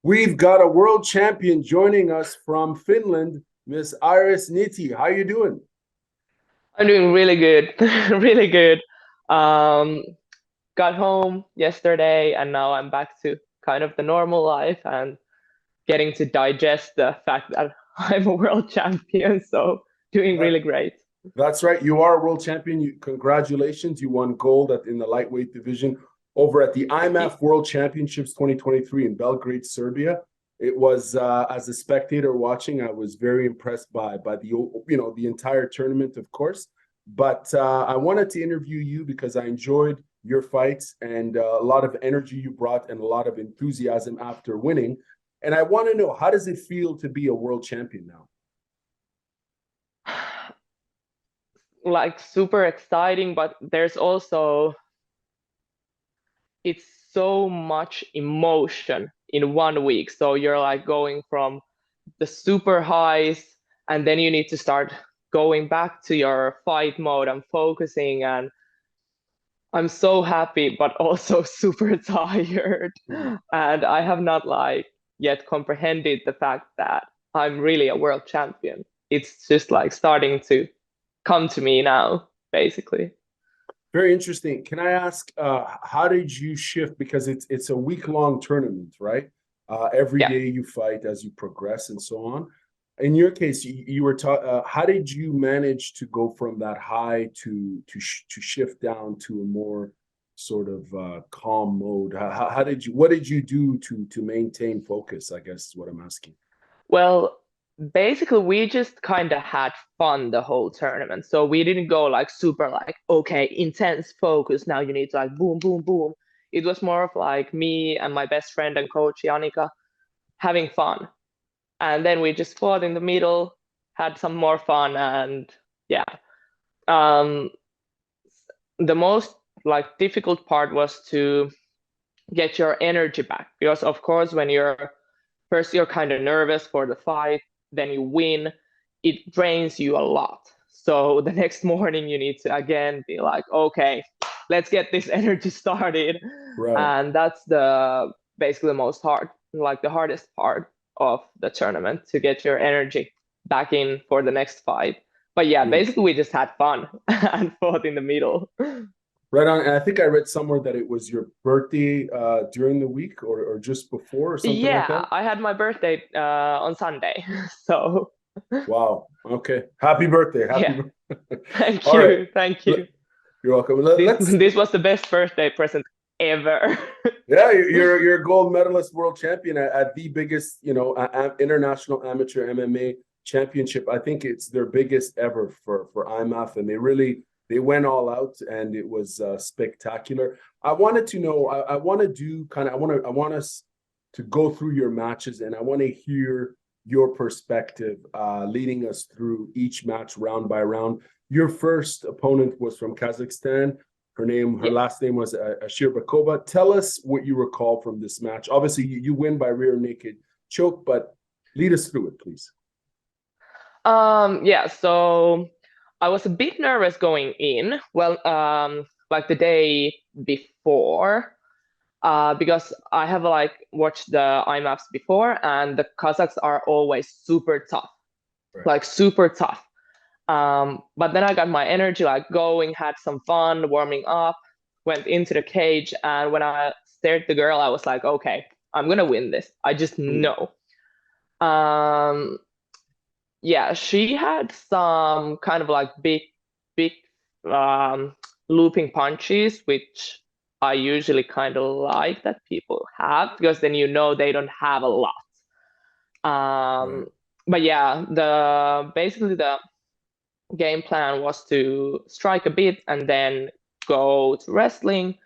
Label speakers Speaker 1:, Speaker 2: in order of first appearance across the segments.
Speaker 1: We've got a world champion joining us from Finland, Miss Iris Nihti. How you doing?
Speaker 2: I'm doing really good, really good. Um, got home yesterday and now I'm back to kind of the normal life and getting to digest the fact that I'm a world champion. So doing
Speaker 1: That,
Speaker 2: really great.
Speaker 1: that's right. You are a world champion. Congratulations. You won gold in the lightweight division over at the
Speaker 2: Thank you.
Speaker 1: IMMAF World Championships 2023 in Belgrade, Serbia. It was as a spectator watching, I was very impressed by the entire tournament, of course. But I wanted to interview you because I enjoyed your fights and a lot of energy you brought and a lot of enthusiasm after winning. And I want to know, how does it feel to be a world champion now?
Speaker 2: Like super exciting, but there's also it's so much emotion in 1 week. So you're like going from the super highs and then you need to start going back to your fight mode and focusing, and I'm so happy but also super tired.
Speaker 1: Mm.
Speaker 2: And I have not like yet comprehended the fact that I'm really a world champion. It's just like starting to come to me now, basically.
Speaker 1: Very interesting. Can I ask, how did you shift? Because it's a week-long tournament, right? Every
Speaker 2: Yeah.
Speaker 1: day you fight as you progress and so on. In your case, you were taught. How did you manage to go from that high to shift down to a more sort of calm mode? How did you? What did you do to maintain focus? I guess is what I'm asking.
Speaker 2: Well, basically, we just kind of had fun the whole tournament. So we didn't go like super like, okay, intense focus. Now you need to like boom, boom, boom. It was more of like me and my best friend and coach Yannick having fun. And then we just fought in the middle, had some more fun, and yeah. Um, the most like difficult part was to get your energy back because of course when you're first you're kind of nervous for the fight, then you win, it drains you a lot. So the next morning you need to again be like, okay, let's get this energy started.
Speaker 1: Right.
Speaker 2: And that's the basically the most hard, like the hardest part of the tournament, to get your energy back in for the next fight. But yeah,
Speaker 1: Yeah.
Speaker 2: basically we just had fun and fought in the middle.
Speaker 1: Right on. And I think I read somewhere that it was your birthday during the week or just before or something like
Speaker 2: Yeah,
Speaker 1: that.
Speaker 2: I had my birthday on Sunday. So
Speaker 1: Wow. Okay. Happy birthday. Happy
Speaker 2: yeah,
Speaker 1: birthday.
Speaker 2: thank
Speaker 1: All right.
Speaker 2: you, thank you.
Speaker 1: You're welcome.
Speaker 2: This
Speaker 1: Let's
Speaker 2: this was the best birthday present ever.
Speaker 1: yeah, you're a gold medalist world champion at the biggest, international amateur MMA championship. I think it's their biggest ever for IMMAF, and they went all out and it was spectacular. I wanted to know, I want to do kind of I want us to go through your matches and I want to hear your perspective leading us through each match round by round. Your first opponent was from Kazakhstan. Her
Speaker 2: Yeah.
Speaker 1: last name was Ashira Bakoba. Tell us what you recall from this match. Obviously, you win by rear naked choke, but lead us through it, please.
Speaker 2: Yeah, so I was a bit nervous going in. Well, like the day before, because I have like watched the IMAFs before, and the Kazakhs are always super tough,
Speaker 1: Right.
Speaker 2: like super tough. But then I got my energy like going, had some fun, warming up, went into the cage, and when I stared the girl, I was like, okay, I'm gonna win this. I just
Speaker 1: Mm.
Speaker 2: know. Um, yeah, she had some kind of like big um, looping punches, which I usually kind of like that people have because then you know they don't have a lot.
Speaker 1: Right.
Speaker 2: Um, but yeah, the basically the game plan was to strike a bit and then go to wrestling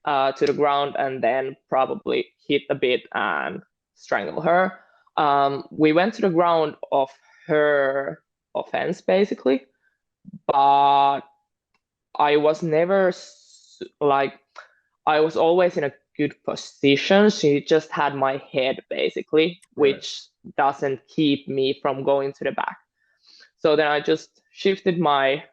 Speaker 2: to the ground and then probably hit a bit and strangle her. We went to the ground of her offense basically, but I was never like I was always in a good position. She just had my head basically,
Speaker 1: Right.
Speaker 2: which doesn't keep me from going to the back. So then I just shifted my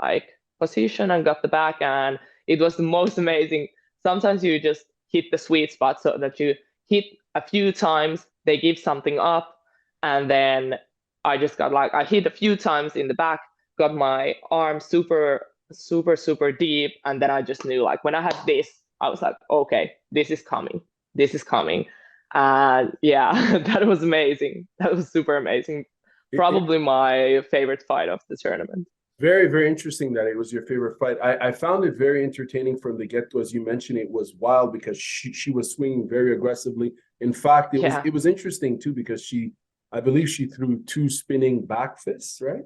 Speaker 2: like position and got the back, and it was the most amazing. Sometimes you just hit the sweet spot so that you hit a few times, they give something up, and then I just got like, I hit a few times in the back, got my arm super, super, super deep, and then I just knew, like, when I had this, I was like, okay, this is coming. This is coming. And yeah, that was amazing. That was super amazing. Probably my favorite fight of the tournament.
Speaker 1: Very, very interesting that it was your favorite fight. I found it very entertaining from the get-go. As you mentioned, it was wild because she was swinging very aggressively. In fact, it was interesting too because I believe she threw 2 spinning back fists, right?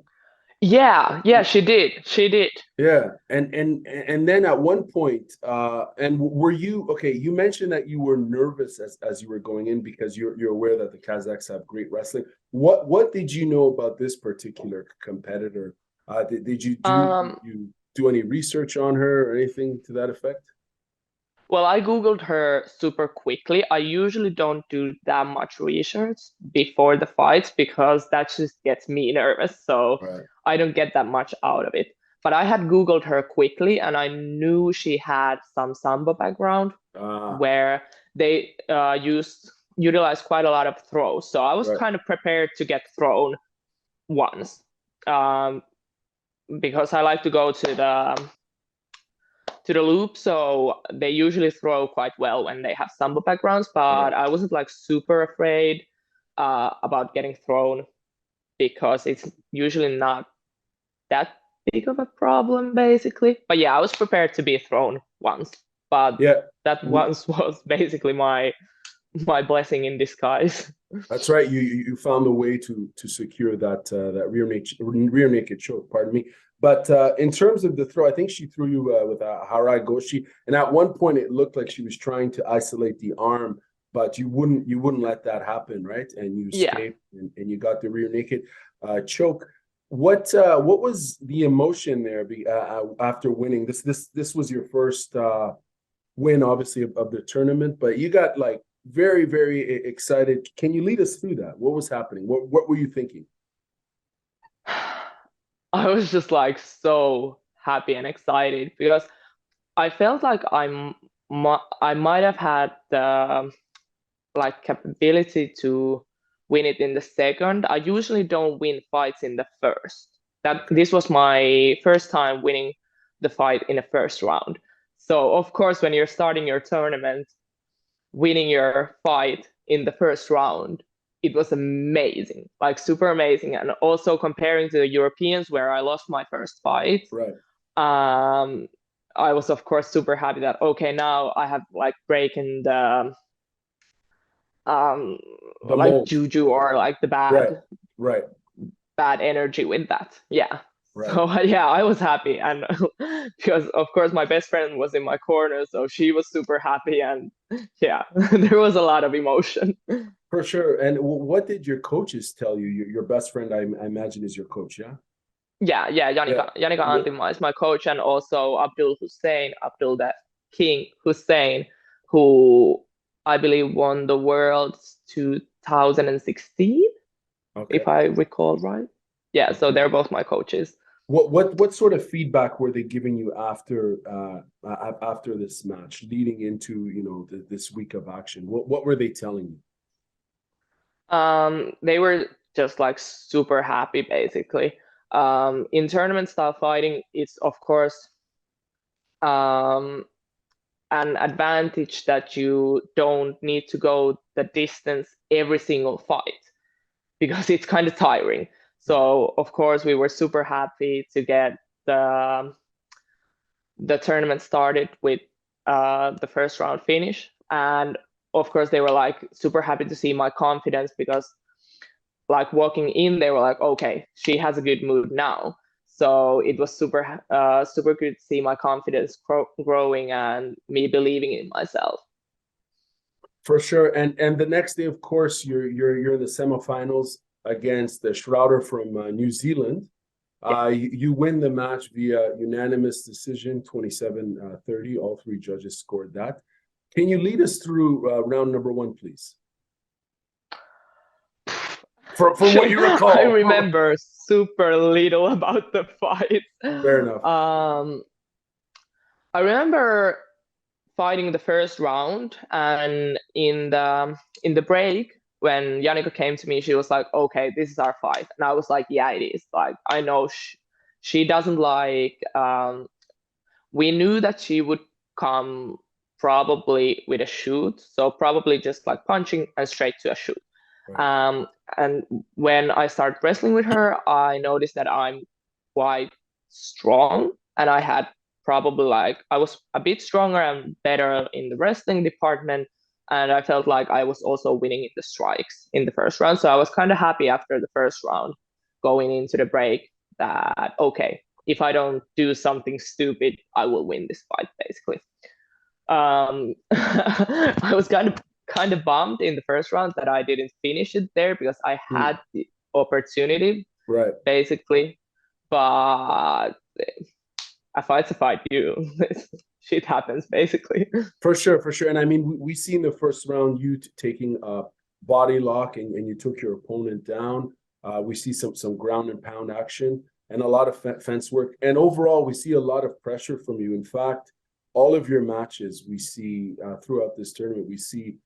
Speaker 2: Yeah, she did. She did.
Speaker 1: Yeah, and then at one point, and were you okay? You mentioned that you were nervous as you were going in because you're aware that the Kazakhs have great wrestling. What did you know about this particular competitor? Did you do any research on her or anything to that effect?
Speaker 2: Well, I Googled her super quickly. I usually don't do that much research before the fights because that just gets me nervous. So
Speaker 1: Right.
Speaker 2: I don't get that much out of it. But I had Googled her quickly and I knew she had some Sambo background where they utilize quite a lot of throws. So I was kind of prepared to get thrown once because I like to go to the loop, so they usually throw quite well when they have Sambo backgrounds, but I wasn't like super afraid about getting thrown because it's usually not that big of a problem, basically. But yeah, I was prepared to be thrown once, but that once was basically my blessing in disguise.
Speaker 1: That's right. You found a way to secure that rear naked choke. Pardon me. But in terms of the throw, I think she threw you with a harai goshi, and at one point it looked like she was trying to isolate the arm, but you wouldn't let that happen, right? And you escaped, and you got the rear naked choke. What was the emotion there after winning? This was your first win, obviously, of the tournament, but you got like very, very excited. Can you lead us through that? What was happening? What were you thinking?
Speaker 2: I was just like so happy and excited because I felt like I might have had the like capability to win it in the second. I usually don't win fights in the first. This was my first time winning the fight in the first round. So of course, when you're starting your tournament, winning your fight in the first round, it was amazing, like super amazing. And also comparing to the Europeans where I lost my first fight, I was of course super happy that okay, now I have like breaking the like
Speaker 1: mold.
Speaker 2: juju or like the bad energy with that. Yeah. So yeah, I was happy, and because of course my best friend was in my corner, so she was super happy, and yeah, there was a lot of emotion.
Speaker 1: For sure. And what did your coaches tell you? Your best friend, I imagine, is your coach, yeah?
Speaker 2: Yeah, Yannick Antima is my coach, and also Abdul the King Hussein, who I believe won the Worlds 2016, if I recall right. Yeah, so they're both my coaches.
Speaker 1: What sort of feedback were they giving you after this match, leading into this week of action? What were they telling you?
Speaker 2: They were just like super happy, basically. In tournament style fighting, it's of course an advantage that you don't need to go the distance every single fight because it's kind of tiring. So of course we were super happy to get the tournament started with the first round finish, and of course they were like super happy to see my confidence because like walking in they were like, okay, she has a good mood now. So it was super good to see my confidence growing and me believing in myself.
Speaker 1: For sure. And the next day, of course, you're in the semifinals against the Schroder from New Zealand. You win the match via unanimous decision, 27-30. All 3 judges scored that. Can you lead us through round number 1, please? From what you recall.
Speaker 2: I remember super little about the fight.
Speaker 1: Fair enough.
Speaker 2: I remember fighting the first round, and in the break, when Yannick came to me, she was like, "Okay, this is our fight," and I was like, "Yeah, it is." Like, I know she doesn't like. We knew that she would come probably with a shoot, so probably just like punching and straight to a shoot.
Speaker 1: Right.
Speaker 2: And when I started wrestling with her, I noticed that I'm quite strong, and I had probably like I was a bit stronger and better in the wrestling department, and I felt like I was also winning in the strikes in the first round. So I was kind of happy after the first round, going into the break, that okay, if I don't do something stupid, I will win this fight, basically. I was kind of bummed in the first round that I didn't finish it there, because I had the opportunity,
Speaker 1: Right.
Speaker 2: basically. But a fight's a fight. Shit happens, basically.
Speaker 1: For sure, for sure. And I mean, we seen the first round you taking a body lock and you took your opponent down. We see some ground and pound action and a lot of fence work. And overall, we see a lot of pressure from you. In fact, all of your matches we see throughout this tournament, we see,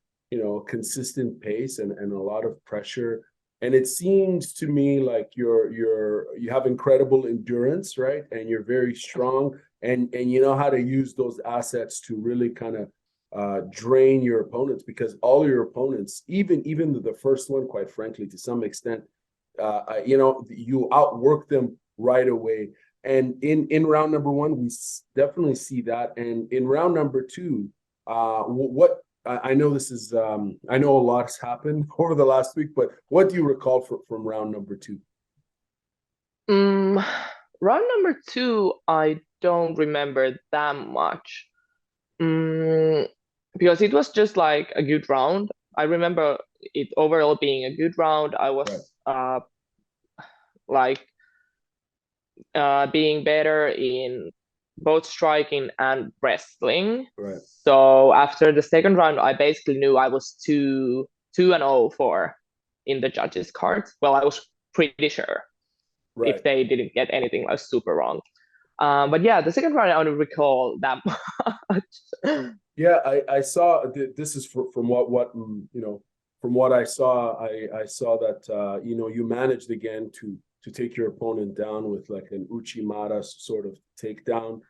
Speaker 1: consistent pace and a lot of pressure. And it seems to me like you have incredible endurance, right? And you're very strong, and you know how to use those assets to really kind of drain your opponents, because all your opponents, even the first one, quite frankly, to some extent, you outwork them right away. And in round number one, we definitely see that. And in round number two, what I know this is, I know a lot has happened over the last week, but what do you recall from round number two?
Speaker 2: Round number two, I don't remember that much. Because it was just like a good round. I remember it overall being a good round. I was
Speaker 1: Right.
Speaker 2: like being better in both striking and wrestling.
Speaker 1: Right.
Speaker 2: So after the second round, I basically knew I was 2-0 for in the judges' cards. Well, I was pretty sure,
Speaker 1: Right.
Speaker 2: if they didn't get anything like super wrong. But yeah, the second round I don't recall that much.
Speaker 1: Yeah, I saw this is from from what I saw. I saw that you managed again to take your opponent down with like an Uchimata sort of takedown,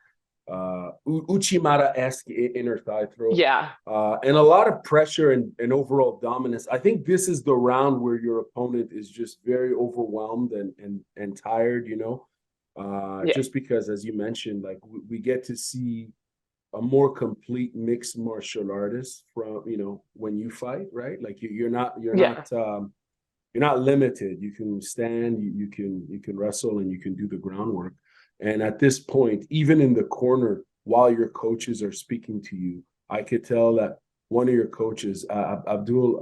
Speaker 1: Uchimata-esque inner thigh throw.
Speaker 2: Yeah.
Speaker 1: And a lot of pressure and overall dominance. I think this is the round where your opponent is just very overwhelmed and tired,
Speaker 2: Yeah.
Speaker 1: just because, as you mentioned, like we get to see a more complete mixed martial artist from, when you fight, right? Like you're not limited. You can stand, you can wrestle, and you can do the groundwork. And at this point, even in the corner, while your coaches are speaking to you, I could tell that one of your coaches, Abdul,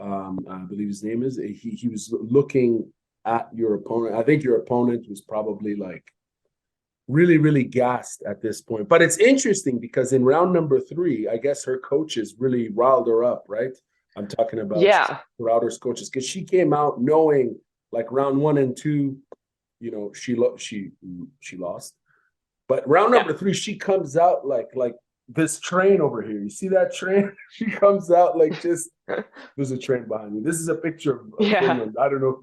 Speaker 1: I believe his name is, he was looking at your opponent. I think your opponent was probably like really, really gassed at this point. But it's interesting because in round number three, I guess her coaches really riled her up, right? I'm talking about Schroder's coaches, because she came out knowing like round one and two, she lost. But round number three, she comes out like this train over here. You see that train? She comes out like just there's a train behind me. This is a picture of Finland. I don't know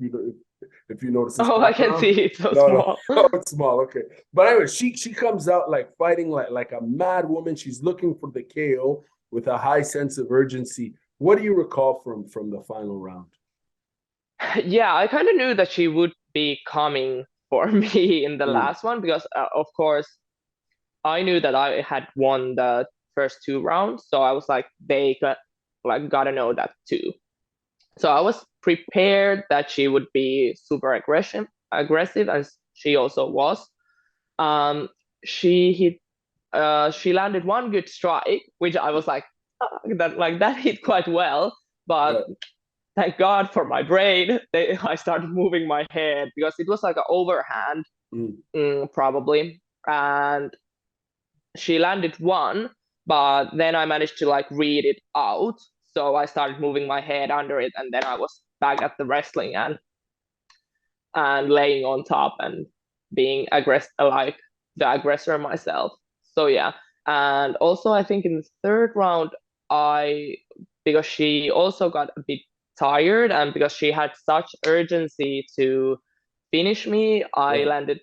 Speaker 1: if you notice this.
Speaker 2: Oh, background. I can see it. So
Speaker 1: no,
Speaker 2: small.
Speaker 1: No, it's small. Okay. But anyway, she comes out like fighting like a mad woman. She's looking for the KO with a high sense of urgency. What do you recall from the final round?
Speaker 2: Yeah, I kind of knew that she would be coming for me in the last one, because of course I knew that I had won the first two rounds, so I was like, they gotta know that too. So I was prepared that she would be super aggressive, as she also was. She landed one good strike, which I was like, that hit quite well, but thank God for my brain, I started moving my head, because it was like an overhand, probably, and she landed one, but then I managed to like read it out. So I started moving my head under it, and then I was back at the wrestling and laying on top and being like the aggressor myself. So yeah, And also, I think in the third round, because she also got a bit tired and because she had such urgency to finish me, I
Speaker 1: Right.
Speaker 2: landed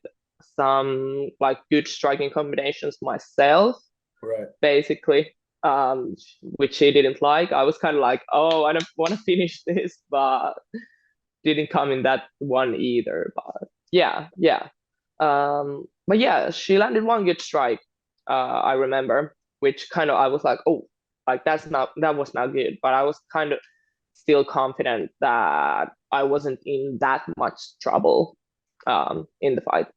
Speaker 2: some like good striking combinations myself,
Speaker 1: Right.
Speaker 2: basically, which she didn't like. I was kind of like, oh, I don't want to finish this, but didn't come in that one either. But yeah, yeah. But yeah, she landed one good strike, I remember, which kind of I was like, oh, like that was not good. But I was kind of still confident that I wasn't in that much trouble in the fight.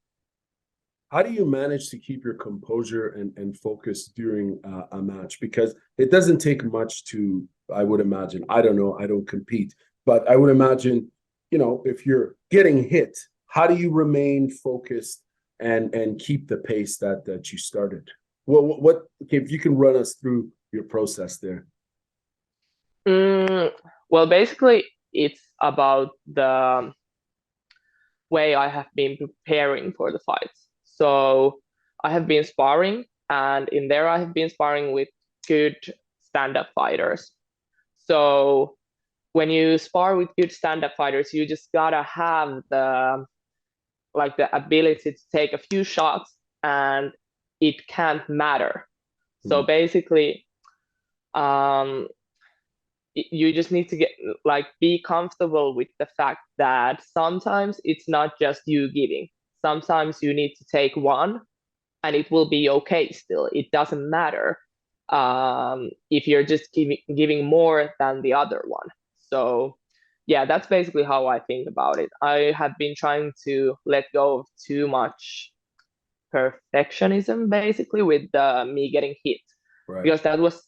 Speaker 1: How do you manage to keep your composure and focus during a match? Because it doesn't take much to, I would imagine, I don't know, I don't compete, but I would imagine, if you're getting hit, how do you remain focused and keep the pace that you started? Okay, if you can run us through your process there.
Speaker 2: Well, basically, it's about the way I have been preparing for the fights. So I have been sparring, and in there I have been sparring with good stand-up fighters. So when you spar with good stand-up fighters, you just gotta have the ability to take a few shots, and it can't matter. So
Speaker 1: Mm.
Speaker 2: basically, um, you just need to be comfortable with the fact that sometimes it's not just you giving. Sometimes you need to take one and it will be okay still. It doesn't matter if you're just giving more than the other one. So yeah, that's basically how I think about it. I have been trying to let go of too much perfectionism basically with me getting hit,
Speaker 1: Right.
Speaker 2: because that was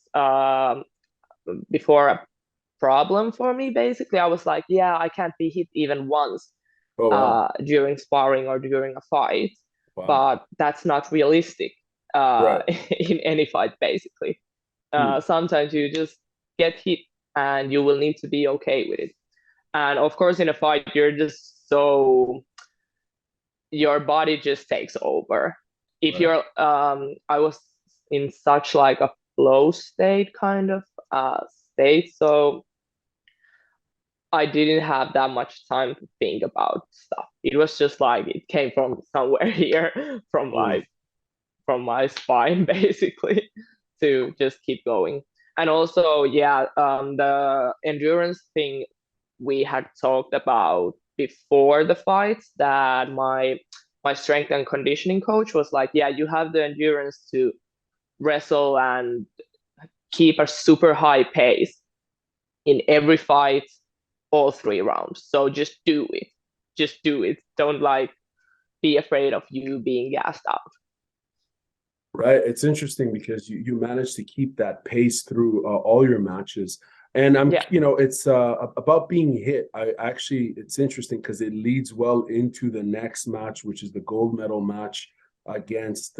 Speaker 2: before a problem for me. Basically, I was like, yeah, I can't be hit even once
Speaker 1: Oh, wow.
Speaker 2: during sparring or during a fight,
Speaker 1: Wow.
Speaker 2: but that's not realistic
Speaker 1: Right.
Speaker 2: in any fight, basically.
Speaker 1: Hmm.
Speaker 2: Sometimes you just get hit and you will need to be okay with it. And of course, in a fight, your body just takes over. If
Speaker 1: Right.
Speaker 2: you're, I was in such like a flow state kind of state, so I didn't have that much time to think about stuff. It was just like it came from somewhere here,
Speaker 1: Mm.
Speaker 2: from my spine, basically, to just keep going. And also, yeah, the endurance thing we had talked about before the fights, that my strength and conditioning coach was like, yeah, you have the endurance to wrestle and keep a super high pace in every fight, all 3 rounds. So just do it. Just do it. Don't be afraid of you being gassed out.
Speaker 1: Right. It's interesting because you managed to keep that pace through all your matches. And
Speaker 2: Yeah.
Speaker 1: it's about being hit. It's interesting because it leads well into the next match, which is the gold medal match against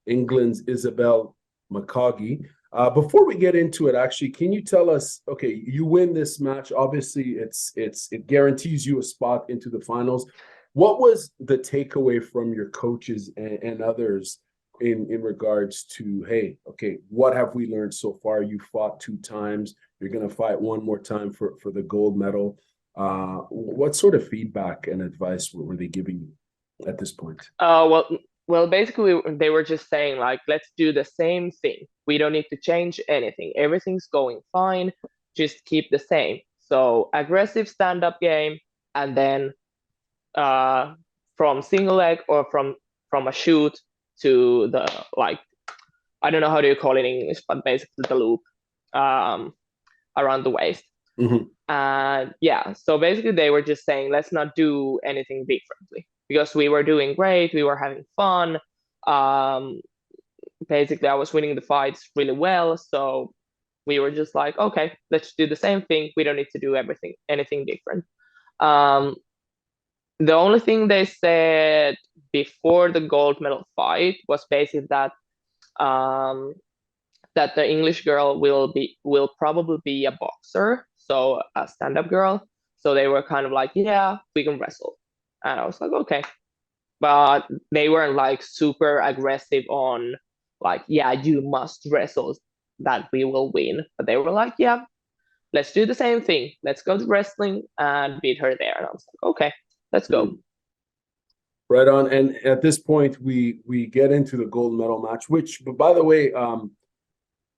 Speaker 1: England's Isabel McGaughey. Before we get into it, actually, can you tell us? Okay, you win this match. Obviously, it guarantees you a spot into the finals. What was the takeaway from your coaches and others in regards to, hey, okay, what have we learned so far? You fought 2 times. You're going to fight one more time for the gold medal. What sort of feedback and advice were they giving you at this point?
Speaker 2: Well, basically they were just saying like, let's do the same thing. We don't need to change anything. Everything's going fine. Just keep the same. So aggressive stand-up game, and then from single leg or from a shoot to the like, I don't know how do you call it in English, but basically the loop um, around the waist.
Speaker 1: Mm-hmm.
Speaker 2: And yeah, so basically they were just saying, let's not do anything differently, because we were doing great, we were having fun. Um, Basically, I was winning the fights really well, so we were just like, okay, let's do the same thing. We don't need to do anything different. Um, the only thing they said before the gold medal fight was basically um, that the English girl will probably be a boxer, so a stand-up girl. So they were kind of like, yeah, we can wrestle. And I was like, okay. But they weren't like super aggressive on like, yeah, you must wrestle, that we will win. But they were like, yeah, let's do the same thing. Let's go to wrestling and beat her there. And I was like, okay, let's go.
Speaker 1: Right on. And at this point, we get into the gold medal match, which, but by the way,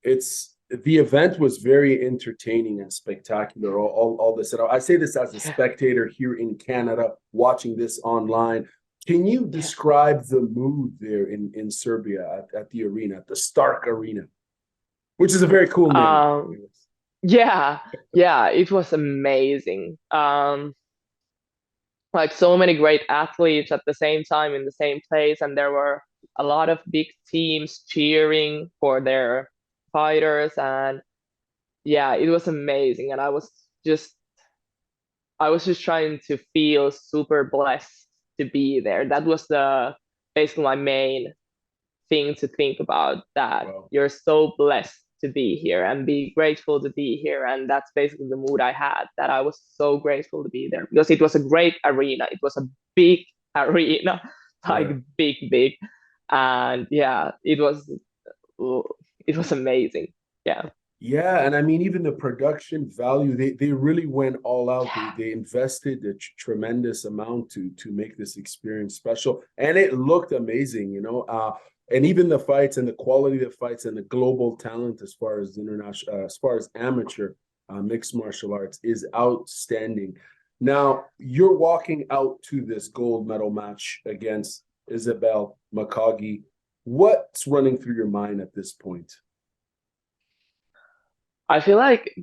Speaker 1: it's the event was very entertaining and spectacular. All this. And I say this as a spectator here in Canada, watching this online. Can you describe the mood there in Serbia at the arena, at the Stark Arena, which is a very cool name?
Speaker 2: Yeah, it was amazing. Like so many great athletes at the same time in the same place, and there were a lot of big teams cheering for their fighters, and yeah, it was amazing. And just I was just trying to feel super blessed to be there. That was basically my main thing to think about, that you're so blessed to be here and be grateful to be here. And that's basically the mood I had, that I was so grateful to be there because it was a great arena. It was a big arena, like big. And yeah, it was amazing. Yeah.
Speaker 1: Yeah, and I mean, even the production value, they really went all out. They invested a tremendous amount to make this experience special, and it looked amazing, you know. And even the fights and the quality of the fights and the global talent as far as international, as far as amateur mixed martial arts is outstanding. Now you're walking out to this gold medal match against Isabelle McGaughey. What's running through your mind at this point?
Speaker 2: I feel like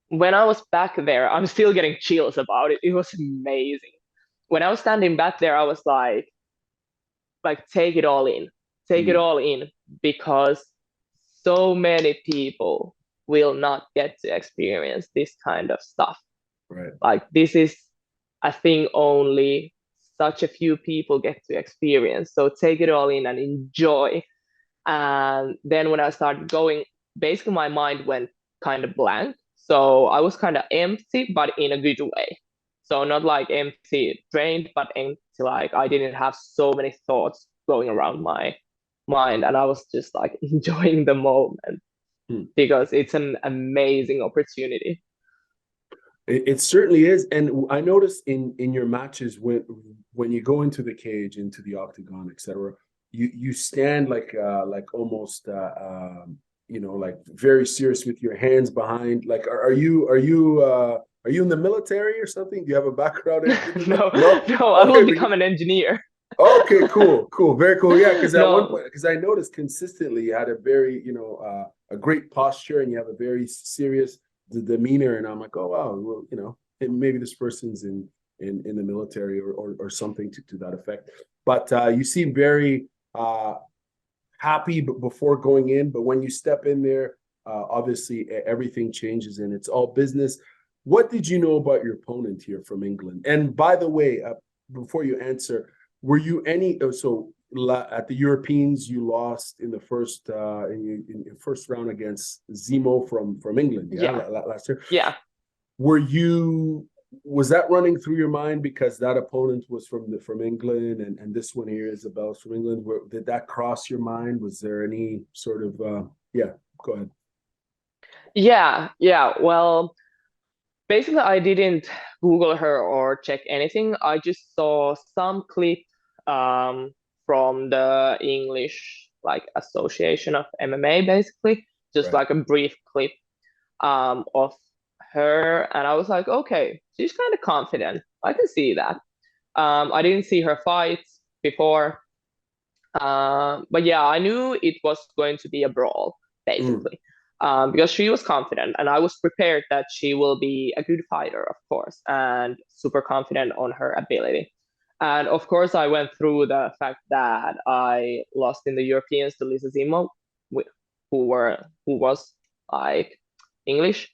Speaker 2: when I was back there, I'm still getting chills about it. It was amazing. When I was standing back there, I was like take it all in. Take it all in, because so many people will not get to experience this kind of stuff.
Speaker 1: Right.
Speaker 2: Like this is a thing only such a few people get to experience. So take it all in and enjoy. And then when I started going, basically my mind went kind of blank. So I was kind of empty, but in a good way. So not like empty drained, but empty, like I didn't have so many thoughts going around my mind. And I was just like enjoying the moment because it's an amazing opportunity.
Speaker 1: It certainly is. And I noticed in your matches when you go into the cage, into the octagon, etc., you stand like almost you know, like very serious with your hands behind. Like are you in the military or something? Do you have a background?
Speaker 2: No, I will become an engineer.
Speaker 1: Okay, cool, very cool. Yeah, because at one point, because I noticed consistently you had a very, you know, a great posture and you have a very serious demeanor, and I'm like, oh wow, well, you know, maybe this person's in the military or something to that effect. But you seem very happy before going in, but when you step in there, obviously everything changes and it's all business. What did you know about your opponent here from England? And by the way, before you answer, were you any so at the Europeans you lost in the first in first round against Zemo from England, last year?
Speaker 2: Yeah.
Speaker 1: Was that running through your mind because that opponent was from England and this one here, Isabelle's from England? Did that cross your mind? Was there any sort of go ahead.
Speaker 2: Yeah. Well, basically I didn't Google her or check anything. I just saw some clip from the English like Association of MMA, basically, just like a brief clip of her, and I was like, okay, she's kind of confident. I can see that. I didn't see her fights before, but yeah, I knew it was going to be a brawl, basically, because she was confident, and I was prepared that she will be a good fighter, of course, and super confident on her ability. And of course, I went through the fact that I lost in the Europeans to Lisa Zemo, who was like English.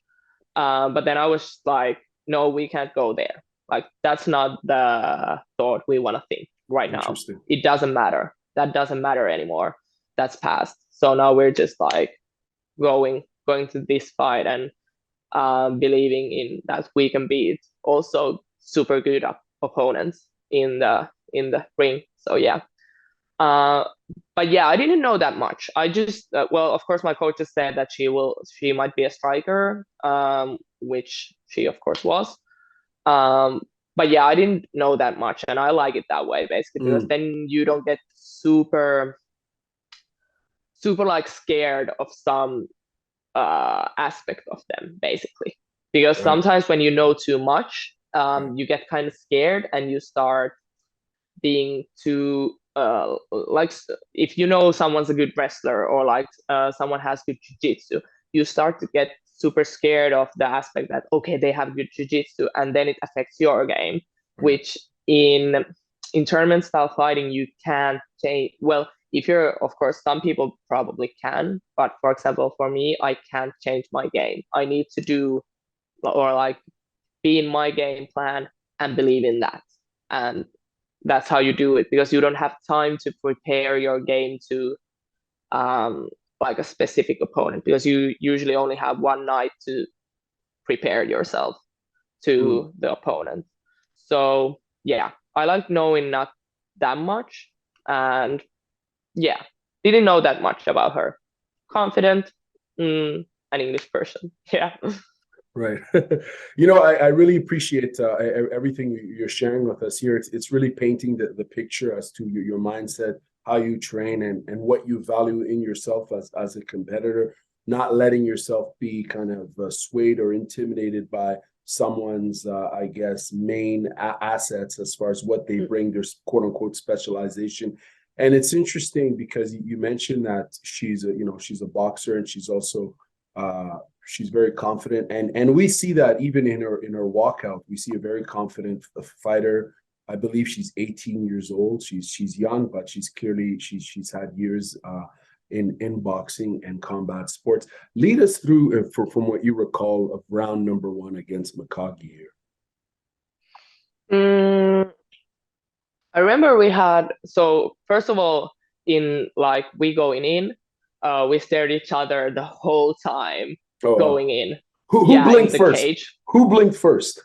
Speaker 2: But then I was like, no, we can't go there. Like that's not the thought we want to think right now. It doesn't matter. That doesn't matter anymore. That's past. So now we're just like going to this fight and believing in that we can beat also super good opponents in the ring. So yeah. Uh, but yeah, I didn't know that much. I just well, of course, my coach just said that she might be a striker, which she of course was. Um, but yeah, I didn't know that much, and I like it that way basically because
Speaker 1: Mm,
Speaker 2: then you don't get super like scared of some aspect of them basically. Because
Speaker 1: right.
Speaker 2: sometimes when you know too much, you get kind of scared and you start being too like if you know someone's a good wrestler or like someone has good jiu-jitsu, you start to get super scared of the aspect that okay they have good jiu-jitsu and then it affects your game,
Speaker 1: Right.
Speaker 2: which in tournament style fighting you can't change. Well, if you're of course some people probably can, but for example for me I can't change my game. I need to do or like be in my game plan and believe in that. And that's how you do it because you don't have time to prepare your game to um, like a specific opponent because you usually only have one night to prepare yourself
Speaker 1: Mm.
Speaker 2: to the opponent. So yeah, I like knowing not that much and yeah, didn't know that much about her. Confident, an English person. Yeah.
Speaker 1: Right. I really appreciate everything you're sharing with us here. It's really painting the picture as to your mindset, how you train, and what you value in yourself as a competitor, not letting yourself be kind of swayed or intimidated by someone's, I guess, main assets as far as what they bring, their quote unquote specialization. And it's interesting because you mentioned that she's a boxer and she's also uh, she's very confident, and we see that even in her walkout. We see a very confident fighter. I believe she's 18 years old. She's young, but she's had years in boxing and combat sports. Lead us through from what you recall of round number one against McGaughey here.
Speaker 2: Mm, I remember we had so first of all in like we going in, we stared at each other the whole time
Speaker 1: Oh,
Speaker 2: going in.
Speaker 1: who
Speaker 2: Yeah, in
Speaker 1: blinked
Speaker 2: the
Speaker 1: first?
Speaker 2: cage.
Speaker 1: Who blinked first?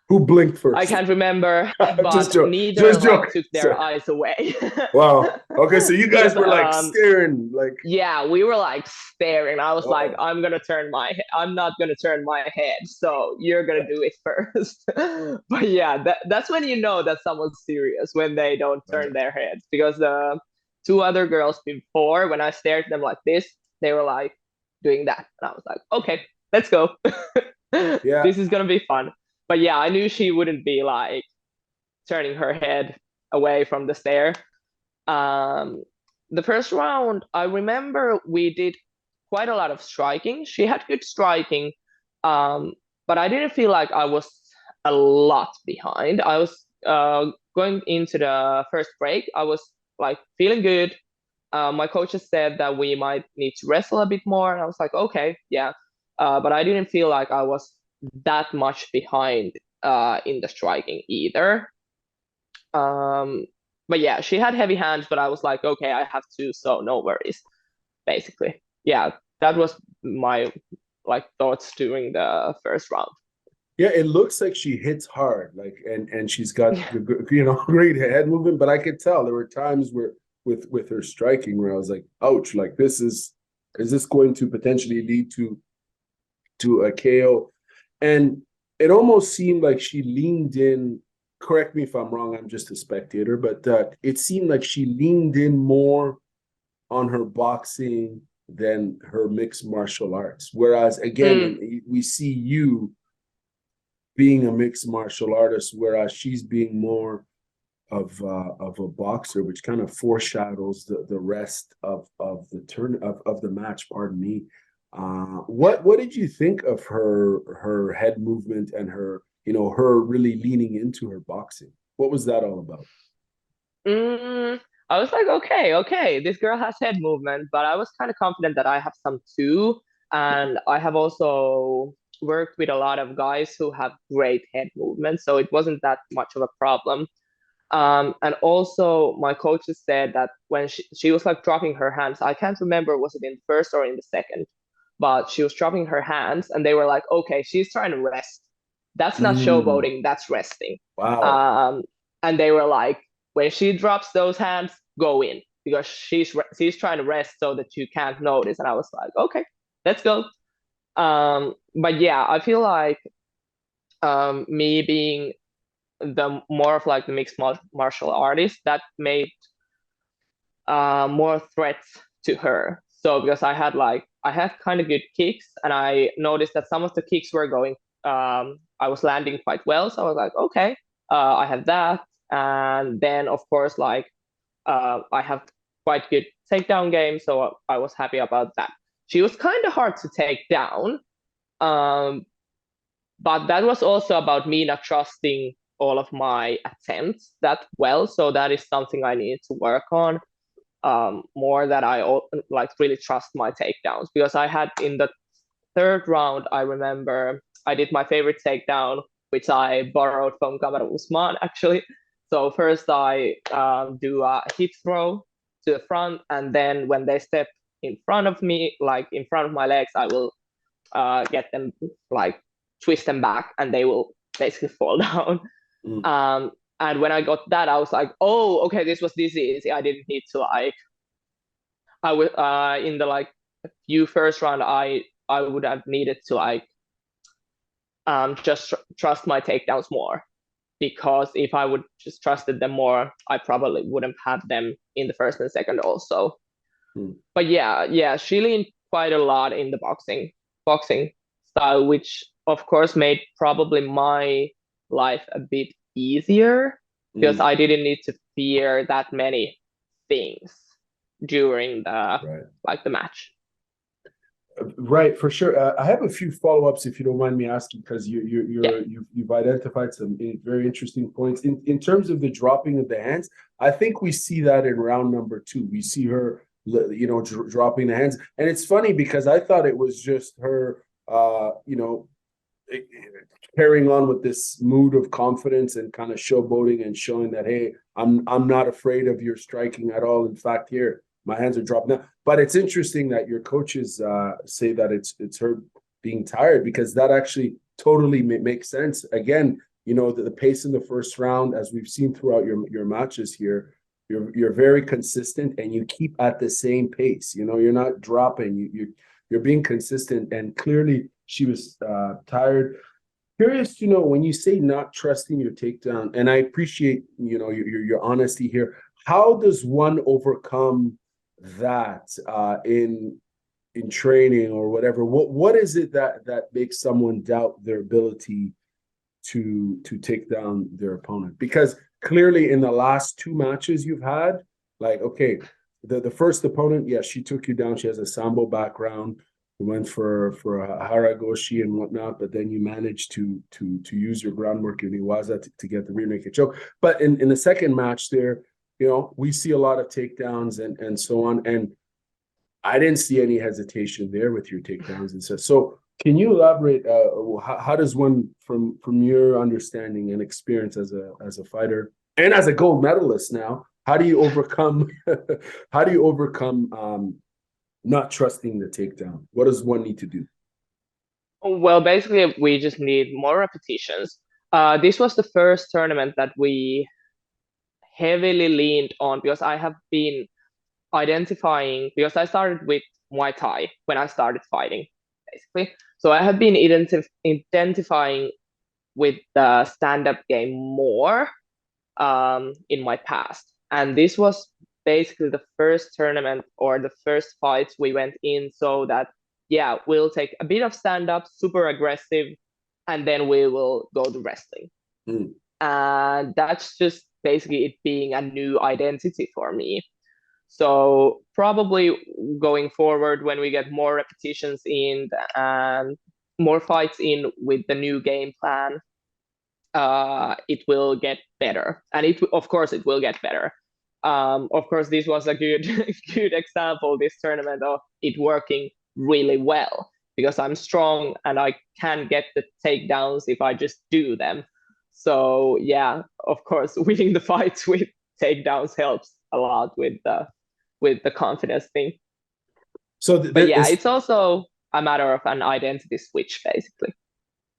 Speaker 1: Who blinked
Speaker 2: I
Speaker 1: first?
Speaker 2: can't remember,
Speaker 1: just
Speaker 2: but
Speaker 1: joke,
Speaker 2: neither
Speaker 1: just
Speaker 2: like
Speaker 1: joke.
Speaker 2: took their eyes away.
Speaker 1: Wow. Okay, so you guys
Speaker 2: Because
Speaker 1: were like staring, like,
Speaker 2: yeah, we were like staring. I was like,
Speaker 1: oh,
Speaker 2: I'm not gonna turn my head, so you're gonna do it first. But yeah, that's when you know that someone's serious when they don't turn
Speaker 1: right.
Speaker 2: their heads. Because the two other girls before, when I stared at them like this, they were like doing that. And I was like, okay, let's go.
Speaker 1: Yeah.
Speaker 2: This is gonna be fun. But yeah, I knew she wouldn't be like turning her head away from the stare. Um, the first round, I remember we did quite a lot of striking. She had good striking, um, but I didn't feel like I was a lot behind. I was going into the first break, I was like feeling good. My coaches said that we might need to wrestle a bit more, and I was like, okay, yeah. But I didn't feel like I was that much behind in the striking either. Um, but yeah, she had heavy hands, but I was like, okay, I have to, so no worries, basically. Yeah, that was my like thoughts during the first round.
Speaker 1: Yeah, it looks like she hits hard, like, and she's got great head movement. But I could tell there were times where with her striking where I was like, ouch, like is this going to potentially lead to a KO? And it almost seemed like she leaned in. Correct me if I'm wrong. I'm just a spectator, but it seemed like she leaned in more on her boxing than her mixed martial arts. Whereas
Speaker 2: Mm,
Speaker 1: again, we see you being a mixed martial artist, whereas she's being more of a boxer, which kind of foreshadows the rest of the match. Pardon me. What did you think of her head movement and her really leaning into her boxing? What was that all about?
Speaker 2: mm, I was like, okay, this girl has head movement, but I was kind of confident that I have some too. And I have also worked with a lot of guys who have great head movement, so it wasn't that much of a problem. And also, my coaches said that when she was like dropping her hands, I can't remember was it in the first or in the second, but she was dropping her hands, and they were like, okay, she's trying to rest. That's not
Speaker 1: Mm,
Speaker 2: showboating, that's resting.
Speaker 1: wow.
Speaker 2: Um, and they were like, when she drops those hands, go in because she's trying to rest so that you can't notice. And I was like, okay, let's go. But yeah, I feel like me being the more of like the mixed martial artist, that made more threats to her. So because I had kind of good kicks, and I noticed that some of the kicks were going, I was landing quite well. So I was like, okay, I have that, and then of course like I have quite good takedown game, so I was happy about that. She was kind of hard to take down, but that was also about me not trusting all of my attempts that well. So that is something I need to work on more, that I like really trust my takedowns, because I had in the third round, I remember I did my favorite takedown, which I borrowed from Kamaru Usman actually. So first I do a hip throw to the front, and then when they step in front of me, like in front of my legs, I will get them, like twist them back, and they will basically fall down. And when I got that, I was like, oh, okay, this was this easy. I didn't need to like, I would in the like few first round, I would have needed to like just trust my takedowns more, because if I would just trusted them more, I probably wouldn't have them in the first and second also. But yeah, she leaned quite a lot in the boxing style, which of course made probably my life a bit easier, because I didn't need to fear that many things during the match.
Speaker 1: Right, for sure. I have a few follow-ups, if you don't mind me asking, because you've identified some very interesting points in terms of the dropping of the hands. I think we see that in round number 2. We see her, dropping the hands, and it's funny because I thought it was just her, carrying on with this mood of confidence and kind of showboating and showing that, hey, I'm not afraid of your striking at all. In fact, here, my hands are dropped now. But it's interesting that your coaches say that it's her being tired, because that actually totally makes sense. Again, the pace in the first round, as we've seen throughout your matches here, you're very consistent and you keep at the same pace. You're not dropping. You're being consistent, and clearly she was tired. Curious to know, when you say not trusting your takedown, and I appreciate your honesty here. How does one overcome that in training or whatever? What is it that makes someone doubt their ability to take down their opponent? Because clearly in the last 2 matches you've had, like, okay, the first opponent, yeah, she took you down. She has a sambo background. You went for a haragoshi and whatnot, but then you managed to use your groundwork in Iwaza to get the rear naked choke. But in the second match there, we see a lot of takedowns and so on. And I didn't see any hesitation there with your takedowns and stuff. So can you elaborate? How does one, from your understanding and experience as a fighter and as a gold medalist now, how do you overcome not trusting the takedown? What does one need to do?
Speaker 2: Well, basically, we just need more repetitions. This was the first tournament that we heavily leaned on, because I have been identifying, because I started with Muay Thai when I started fighting, basically. So I have been identifying with the stand-up game more in my past. And this was basically the first tournament or the first fights we went in, so that, yeah, we'll take a bit of stand-up, super aggressive, and then we will go to wrestling. And that's just basically it being a new identity for me. So probably going forward, when we get more repetitions in and more fights in with the new game plan, it will get better. And of course it will get better. Of course, this was a good good example, this tournament, of it working really well, because I'm strong and I can get the takedowns if I just do them. So yeah, of course, winning the fights with takedowns helps a lot with the confidence thing.
Speaker 1: So
Speaker 2: but yeah, it's also a matter of an identity switch, basically.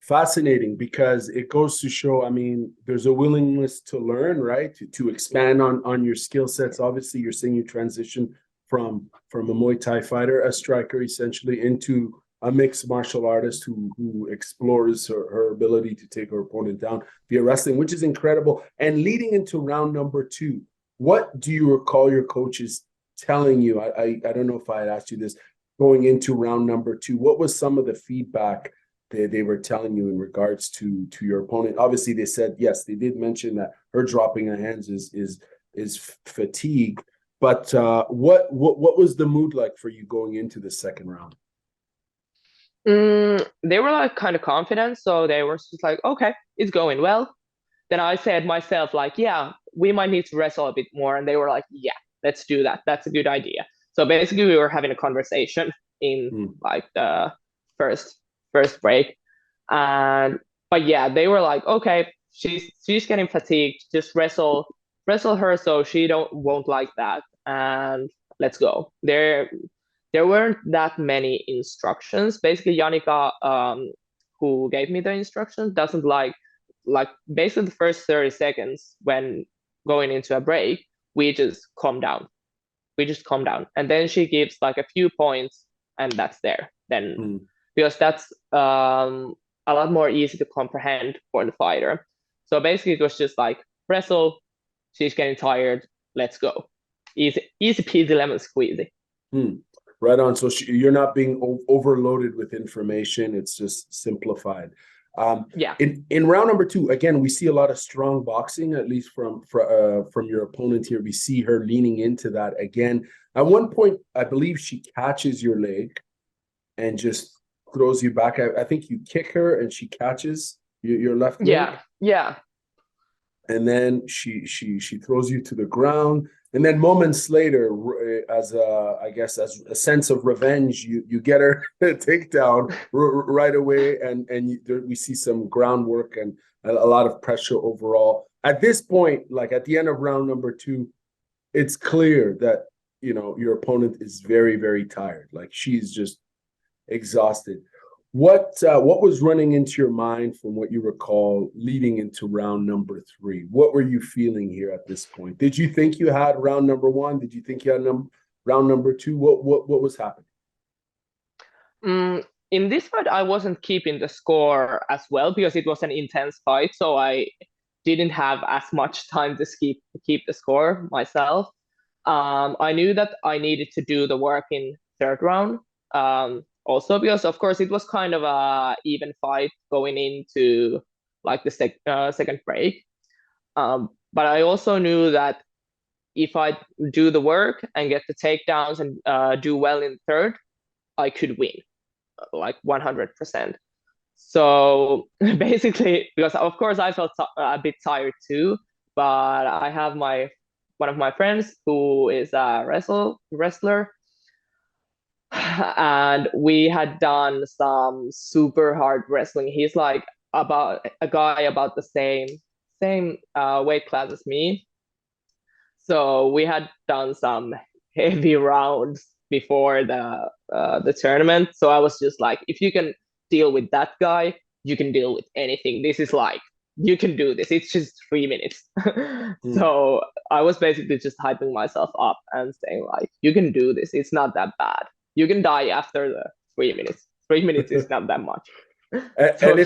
Speaker 1: Fascinating, because it goes to show, I mean, there's a willingness to learn, right? To expand on your skill sets. Obviously, you're saying you transition from a Muay Thai fighter, a striker essentially, into a mixed martial artist who explores her ability to take her opponent down via wrestling, which is incredible. And leading into round number 2, what do you recall your coaches telling you? I don't know if I had asked you this going into round number 2. What was some of the feedback they were telling you in regards to your opponent? Obviously, they said yes. They did mention that her dropping her hands is fatigue. But what was the mood like for you going into the second round?
Speaker 2: They were like kind of confident, so they were just like, okay, it's going well. Then I said myself like, yeah, we might need to wrestle a bit more, and they were like, yeah, let's do that. That's a good idea. So basically, we were having a conversation in like the first break, and but yeah, they were like, okay, she's getting fatigued. Just wrestle her so she won't like that, and let's go. There weren't that many instructions. Basically, Yannick, who gave me the instructions, doesn't like basically the first 30 seconds when going into a break, we just calm down. We just calm down, and then she gives like a few points, and that's there. Then because that's a lot more easy to comprehend for the fighter. So basically, it was just like wrestle. She's getting tired. Let's go. Easy peasy lemon squeezy.
Speaker 1: Right on. So you're not being overloaded with information. It's just simplified.
Speaker 2: Yeah.
Speaker 1: In round number 2, again, we see a lot of strong boxing, at least from your opponent here. We see her leaning into that again. At one point, I believe she catches your leg and just throws you back. I think you kick her and she catches your left leg.
Speaker 2: Yeah.
Speaker 1: And then she throws you to the ground. And then moments later, as as a sense of revenge, you get her takedown right away, and we see some groundwork and a lot of pressure overall. At this point, like at the end of round number 2, it's clear that your opponent is very, very tired. Like she's just exhausted. What was running into your mind from what you recall leading into round number 3? What were you feeling here at this point? Did you think you had round number 1? Did you think you had round number 2? What was happening?
Speaker 2: In this fight, I wasn't keeping the score as well because it was an intense fight, so I didn't have as much time to keep the score myself. I knew that I needed to do the work in third round. Also because of course it was kind of a even fight going into like the second break. But I also knew that if I do the work and get the takedowns and do well in third, I could win like 100%. So basically, because of course I felt a bit tired too, but I have one of my friends who is a wrestler, and we had done some super hard wrestling. He's like about a guy about the same weight class as me. So we had done some heavy rounds before the tournament. So I was just like, if you can deal with that guy, you can deal with anything. This is like, you can do this. It's just 3 minutes. So I was basically just hyping myself up and saying like, you can do this. It's not that bad. You can die after the 3 minutes. 3 minutes is not that much.
Speaker 1: And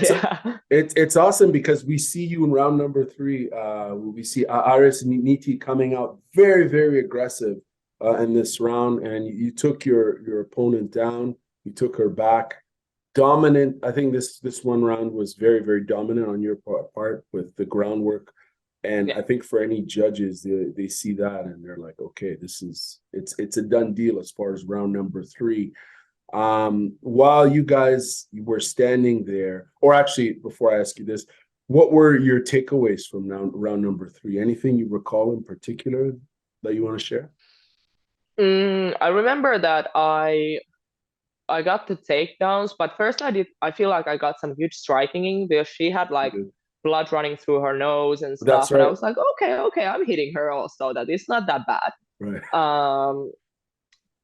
Speaker 1: it's awesome because we see you in round number 3. We see Iris Nihti coming out very, very aggressive in this round, and you took your opponent down. You took her back. Dominant. I think this one round was very, very dominant on your part with the groundwork. And I think for any judges, they see that and they're like, okay, it's a done deal as far as round number 3. While you guys were standing there, or actually, before I ask you this, what were your takeaways from round number 3? Anything you recall in particular that you want to share?
Speaker 2: I remember that I got the takedowns, but first I feel like I got some huge striking in because she had like blood running through her nose and stuff.
Speaker 1: That's right.
Speaker 2: And I was like, okay, I'm hitting her also. That it's not that bad.
Speaker 1: Right.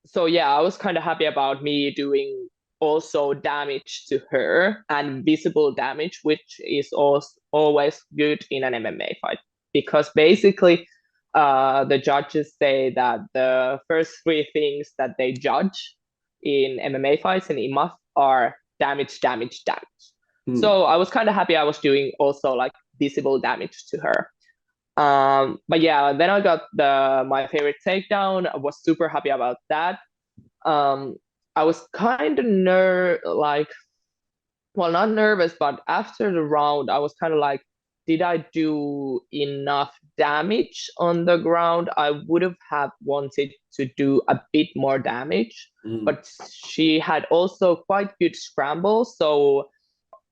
Speaker 2: So yeah, I was kind of happy about me doing also damage to her and visible damage, which is also always good in an MMA fight, because basically the judges say that the first three things that they judge in MMA fights and IMMAF are damage, damage, damage. So I was kind of happy I was doing also like visible damage to her. But yeah, then I got my favorite takedown. I was super happy about that. I was kind of well, not nervous, but after the round, I was kind of like, did I do enough damage on the ground? I would have wanted to do a bit more damage, but she had also quite good scramble. So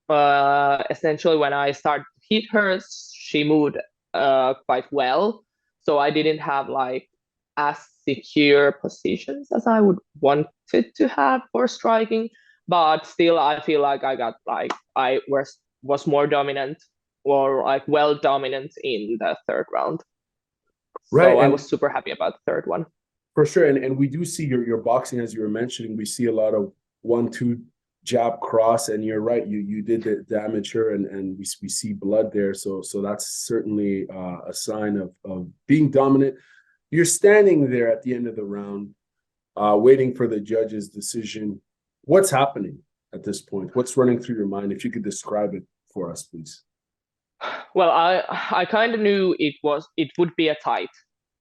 Speaker 2: essentially, when I started to hit her, she moved quite well. So I didn't have like as secure positions as I would want it to have for striking. But still, I feel like I was more dominant, or like well dominant in the third round.
Speaker 1: Right,
Speaker 2: So I was super happy about the third one.
Speaker 1: For sure. And we do see your boxing, as you were mentioning, we see a lot of 1-2 jab cross, and you're right, you did the damage her, and we see blood there. So that's certainly a sign of being dominant. You're standing there at the end of the round, waiting for the judge's decision. What's happening at this point? What's running through your mind? If you could describe it for us, please.
Speaker 2: Well, I kind of knew it would be a tight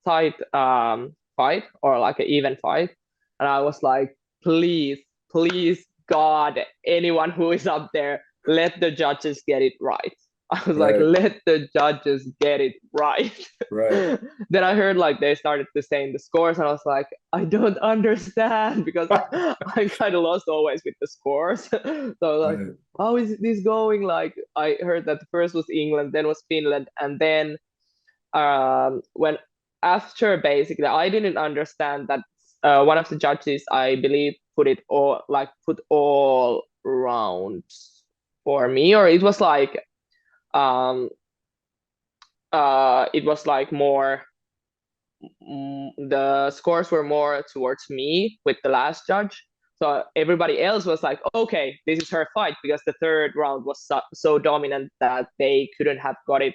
Speaker 2: fight, or like an even fight, and I was like, please, God, anyone who is up there, let the judges get it right. I was like, let the judges get it right.
Speaker 1: Right.
Speaker 2: Then I heard like they started to say the scores, and I was like, I don't understand, because I kind of lost always with the scores. So I was like, how is this going? Like, I heard that the first was England, then was Finland, and then when after, basically, I didn't understand that one of the judges, I believe, put all rounds for me, or it was like more, the scores were more towards me with the last judge. So everybody else was like, okay, this is her fight, because the third round was so dominant that they couldn't have got it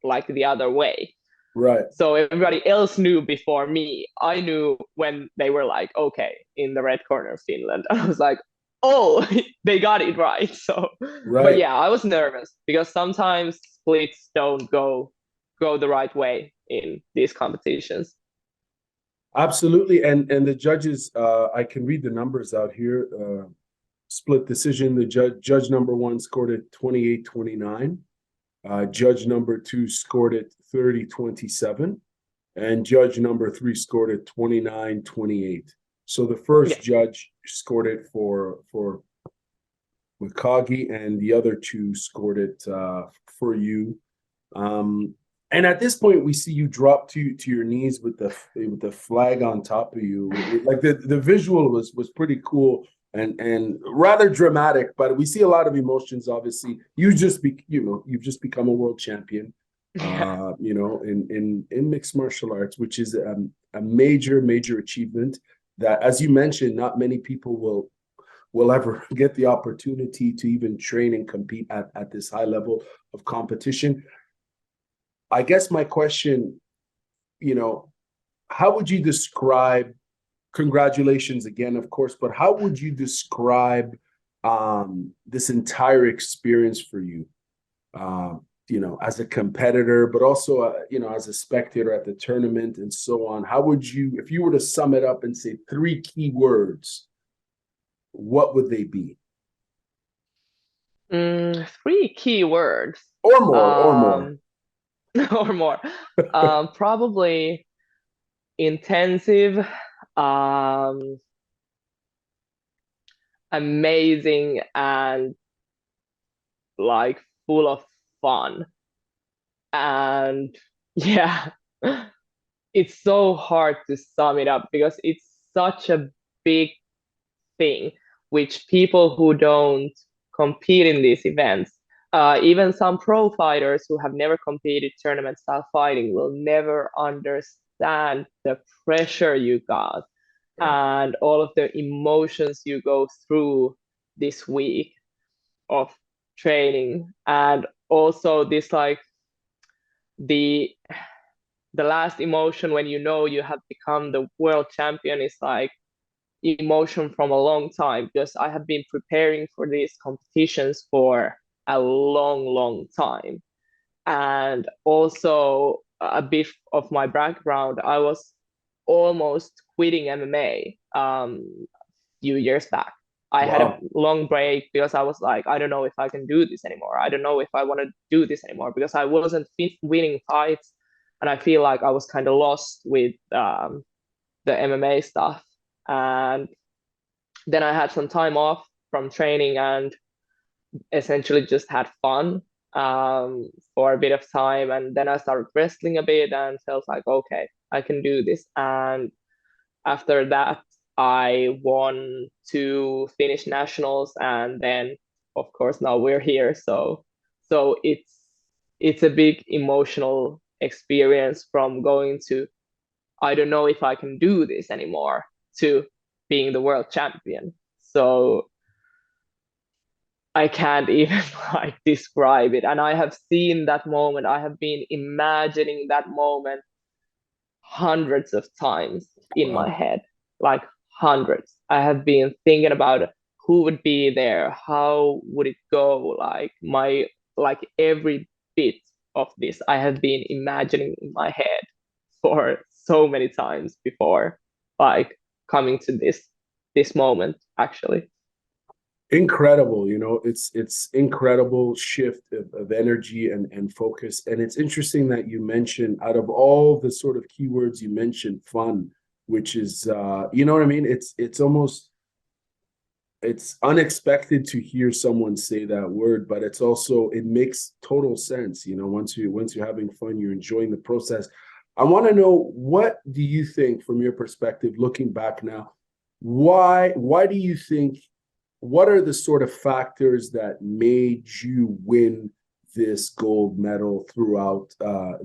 Speaker 2: like the other way.
Speaker 1: Right.
Speaker 2: So everybody else knew before me. I knew when they were like, okay, in the red corner, Finland. I was like, oh, they got it right. So, but yeah, I was nervous, because sometimes splits don't go the right way in these competitions.
Speaker 1: Absolutely. And the judges, I can read the numbers out here. Split decision. The judge number one scored it 28-29. Judge number two scored it 30-27. And judge number three scored it 29-28. So the first judge scored it for McGaughey, and the other two scored it for you. And at this point, we see you drop to your knees with the flag on top of you. Like the visual was pretty cool and rather dramatic. But we see a lot of emotions. Obviously, you've just become a world champion. In mixed martial arts, which is a major achievement that, as you mentioned, not many people will ever get the opportunity to even train and compete at this high level of competition. I guess my question, how would you describe, congratulations again, of course, but how would you describe this entire experience for you, as a competitor, but also, as a spectator at the tournament and so on? How would you, if you were to sum it up and say 3 key words, what would they be?
Speaker 2: 3 key words.
Speaker 1: Or more.
Speaker 2: Or more. Probably intensive, amazing, and like full of fun. And yeah, it's so hard to sum it up, because it's such a big thing, which people who don't compete in these events, even some pro fighters who have never competed tournament style fighting, will never understand the pressure you got and all of the emotions you go through this week of training, and also this like the last emotion when you know you have become the world champion is like emotion from a long time, because I have been preparing for these competitions for a long time. And also a bit of my background, I was almost quitting MMA few years back. I had a long break because I was like, I don't know if I can do this anymore. I don't know if I want to do this anymore, because I wasn't winning fights, and I feel like I was kind of lost with the MMA stuff. And then I had some time off from training and essentially just had fun for a bit of time. And then I started wrestling a bit and felt like, okay, I can do this. And after that, I won 2 Finnish nationals, and then of course now we're here. So it's a big emotional experience from going to, I don't know if I can do this anymore, to being the world champion. So I can't even like describe it. And I have seen that moment. I have been imagining that moment hundreds of times in my head, like hundreds. I have been thinking about who would be there, how would it go, like every bit of this I have been imagining in my head for so many times before, like coming to this moment actually.
Speaker 1: Incredible, it's incredible shift of energy and focus. And it's interesting that you mentioned, out of all the sort of keywords you mentioned, fun, which is you know what I mean, it's almost, it's unexpected to hear someone say that word, but it's also, it makes total sense. Once you're having fun, you're enjoying the process. I want to know, what do you think from your perspective, looking back now, why do you think, what are the sort of factors that made you win this gold medal throughout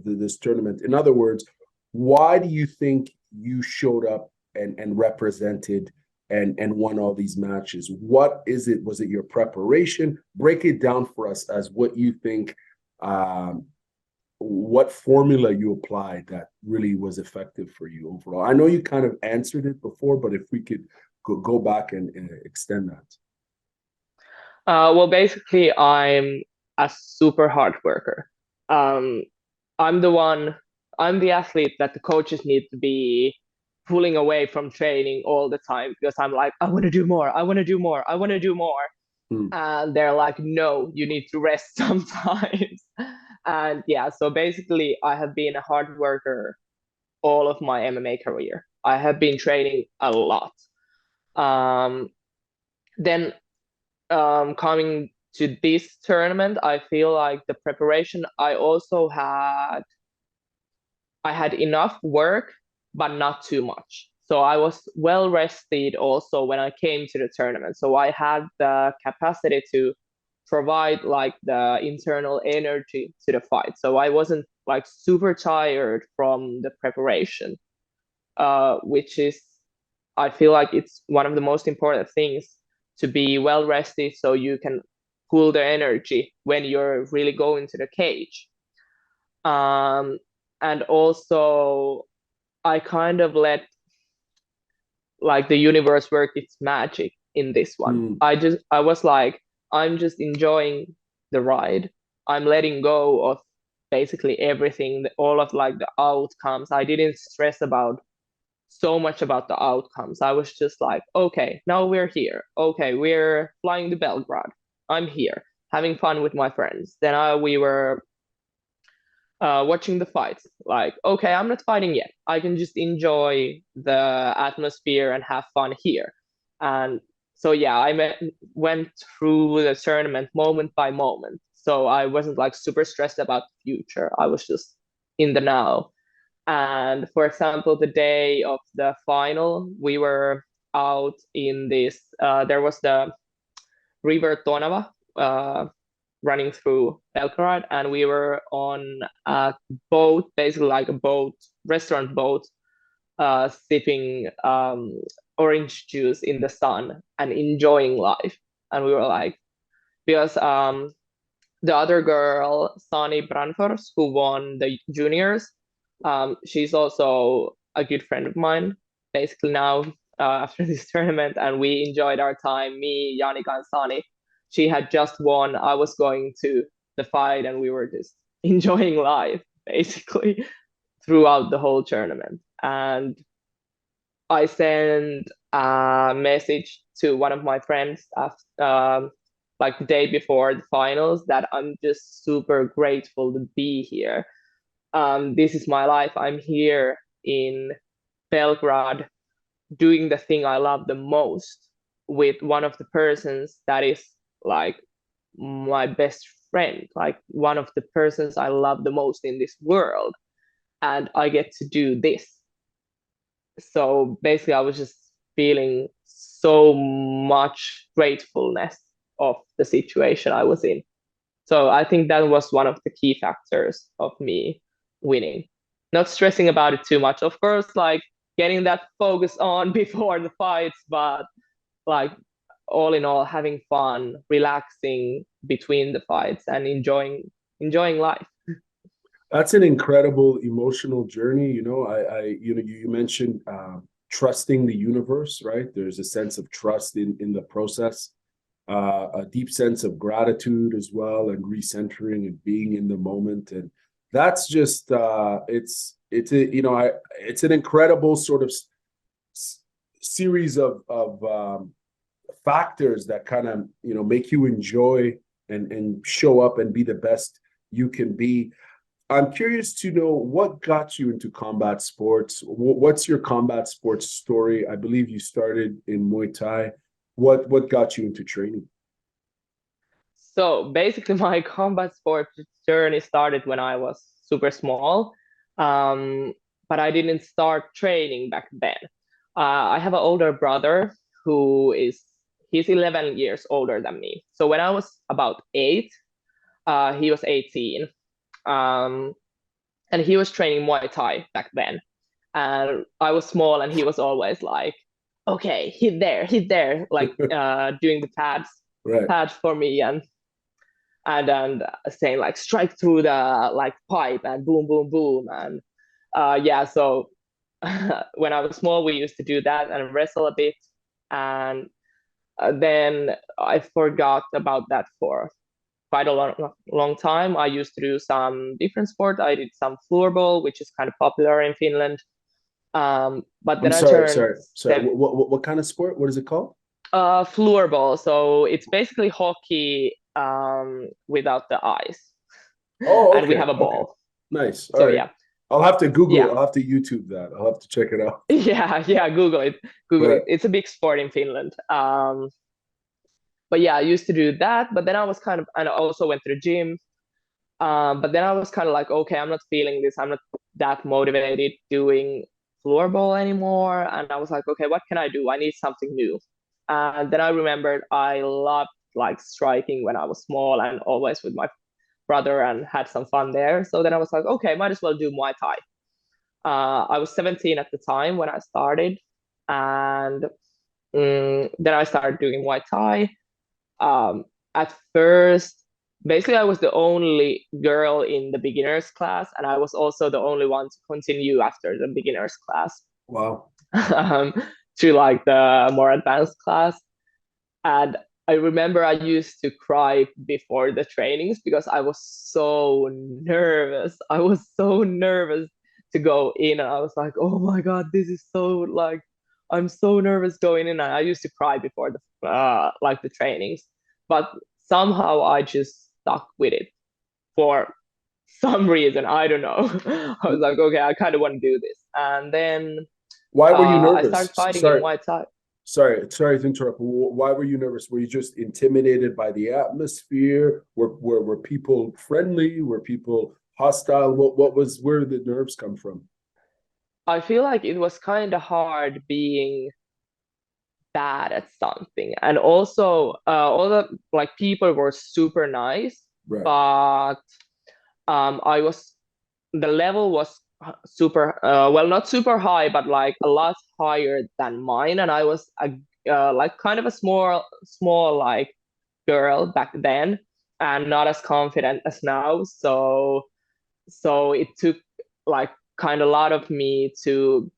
Speaker 1: this tournament? In other words, why do you think you showed up and represented and won all these matches? What is it? Was it your preparation? Break it down for us as what you think, what formula you applied that really was effective for you overall. I know you kind of answered it before, but if we could go back and extend that.
Speaker 2: Well, basically, I'm a super hard worker. Um, I'm the athlete that the coaches need to be pulling away from training all the time, because I'm like, I want to do more, I want to do more, I want to do more. And they're like, no, you need to rest sometimes. And yeah, so basically, I have been a hard worker all of my MMA career. I have been training a lot. Then coming to this tournament, I feel like the preparation, I had enough work, but not too much. So I was well rested also when I came to the tournament. So I had the capacity to provide like the internal energy to the fight. So I wasn't like super tired from the preparation, which is, I feel like it's one of the most important things, to be well rested so you can pull the energy when you're really going to the cage. And also, I kind of let like the universe work its magic in this one. I was like, I'm just enjoying the ride. I'm letting go of basically everything, all of like the outcomes. I didn't stress about so much about the outcomes. I was just like, okay, now we're here. Okay, we're flying to Belgrade. I'm here, having fun with my friends. Then we were watching the fights. Like, okay, I'm not fighting yet. I can just enjoy the atmosphere and have fun here. And so yeah, went through the tournament moment by moment. So I wasn't like super stressed about the future. I was just in the now. And for example, the day of the final, we were out in this, there was the River Tonava running through Belgrade, and we were on a boat, basically like a boat, restaurant boat, sipping orange juice in the sun and enjoying life. And we were like, because the other girl, Sani Branfors, who won the juniors, she's also a good friend of mine, basically now after this tournament, and we enjoyed our time, me, Yannick, and Sani. She had just won. I was going to the fight, and we were just enjoying life, basically, throughout the whole tournament. And I sent a message to one of my friends after, like the day before the finals, that I'm just super grateful to be here. This is my life. I'm here in Belgrade doing the thing I love the most with one of the persons that is like my best friend, like one of the persons I love the most in this world. And I get to do this. So basically, I was just feeling so much gratefulness of the situation I was in. So I think that was one of the key factors of me winning. Not stressing about it too much, of course, like getting that focus on before the fights, but like all in all, having fun, relaxing between the fights, and enjoying life.
Speaker 1: That's an incredible emotional journey. You mentioned trusting the universe, right? There's a sense of trust in the process, a deep sense of gratitude as well, and recentering and being in the moment. And that's just it's an incredible sort of series of factors that kind of make you enjoy and show up and be the best you can be. I'm curious to know what got you into combat sports. What's your combat sports story? I believe you started in Muay Thai. What got you into training?
Speaker 2: So basically, my combat sport journey started when I was super small, um, but I didn't start training back then. I have an older brother who he's 11 years older than me. So when I was about 8, he was 18. Um, and he was training Muay Thai back then. And I was small, and he was always like, okay, hit there, like doing the
Speaker 1: Right.
Speaker 2: pads for me, and saying like strike through the like pipe and boom, boom, boom. And yeah, so when I was small, we used to do that and wrestle a bit. And then I forgot about that for quite a long time. I used to do some different sport. I did some floorball, which is kind of popular in Finland. But
Speaker 1: I'm
Speaker 2: then I
Speaker 1: sorry,
Speaker 2: turned
Speaker 1: sorry, sorry. What kind of sport? What is it called?
Speaker 2: floorball. So it's basically hockey without the ice,
Speaker 1: Oh,
Speaker 2: and we
Speaker 1: okay,
Speaker 2: have a
Speaker 1: okay,
Speaker 2: ball.
Speaker 1: nice. All
Speaker 2: So
Speaker 1: right,
Speaker 2: yeah,
Speaker 1: I'll have to Google.
Speaker 2: yeah,
Speaker 1: I'll have to YouTube that. I'll have to check it out.
Speaker 2: yeah. Google it. Google
Speaker 1: Right.
Speaker 2: it. It's a big sport in Finland. But yeah, I used to do that. But then I was kind of, and I also went to the gym. But then I was kind of like, okay, I'm not feeling this. I'm not that motivated doing floorball anymore. And I was like, okay, what can I do? I need something new. And then I remembered I loved like striking when I was small and always with my brother and had some fun there. So then I was like, okay, might as well do Muay Thai. I was 17 at the time when I started. And then I started doing Muay Thai. At first, basically, I was the only girl in the beginners class, and I was also the only one to continue after the beginners class
Speaker 1: Wow.
Speaker 2: um, to like the more advanced class. And I remember I used to cry before the trainings because I was so nervous. I was so nervous to go in, and I was like, "Oh my God, this is so like I'm so nervous going in." And I used to cry before the like the trainings, but somehow I just stuck with it for some reason. I don't know. I was like, "Okay, I kind of want to do this," and then
Speaker 1: Why were you
Speaker 2: I started
Speaker 1: nervous?
Speaker 2: fighting in
Speaker 1: Sorry,
Speaker 2: Muay Thai.
Speaker 1: sorry to interrupt. Why were you nervous? Were you just intimidated by the atmosphere? Were people friendly? Were people hostile? Where did the nerves come from?
Speaker 2: I feel like it was kind of hard being bad at something, and also all the like people were super nice,
Speaker 1: Right.
Speaker 2: but I was the level was super well, not super high, but like a lot higher than mine, and I was like kind of a small like girl back then and not as confident as now. So it took like kind of a lot of me to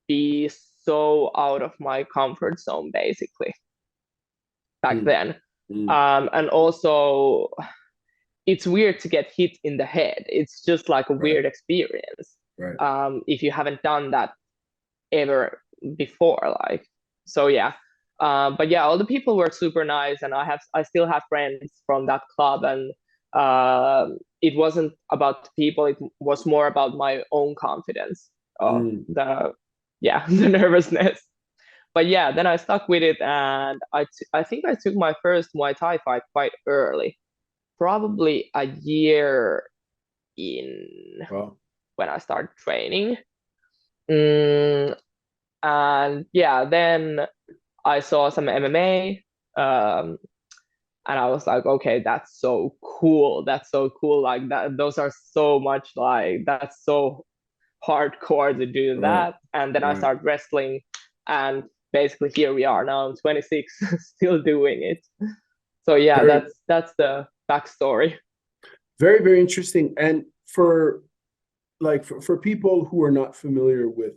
Speaker 2: be so out of my comfort zone basically back then. And also it's weird to get hit in the head. It's just like a weird experience. If you haven't done that ever before, like, so yeah. But yeah, all the people were super nice, and I still have friends from that club, and it wasn't about the people, it was more about my own confidence, the the nervousness. But yeah, then I stuck with it, and I think I took my first Muay Thai fight quite early, probably a year in when I started training. And yeah, then I saw some MMA, and I was like, okay, that's so cool. That's so cool. Like that, those are so much like that's so hardcore to do that. And then I started wrestling, and basically here we are now. I'm 26, still doing it. So yeah, that's the backstory.
Speaker 1: Very, very interesting. And for people who are not familiar with,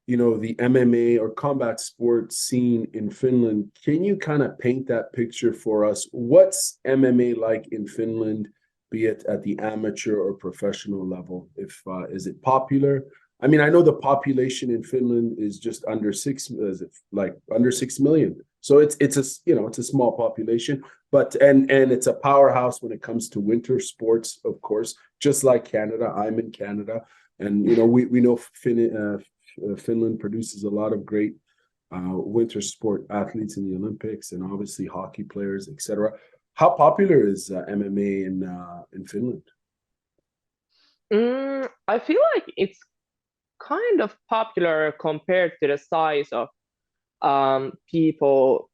Speaker 1: you know, the MMA or combat sports scene in Finland, can you kind of paint that picture for us? What's MMA like in Finland, be it at the amateur or professional level? If is it popular? I mean, I know the population in Finland is just under 6 million. So it's a, you know, it's a small population, but and it's a powerhouse when it comes to winter sports, of course, just like Canada. I'm in Canada, and you know, we know Finland produces a lot of great winter sport athletes in the Olympics, and obviously hockey players, etc. How popular is MMA in Finland?
Speaker 2: I feel like it's kind of popular compared to the size of people,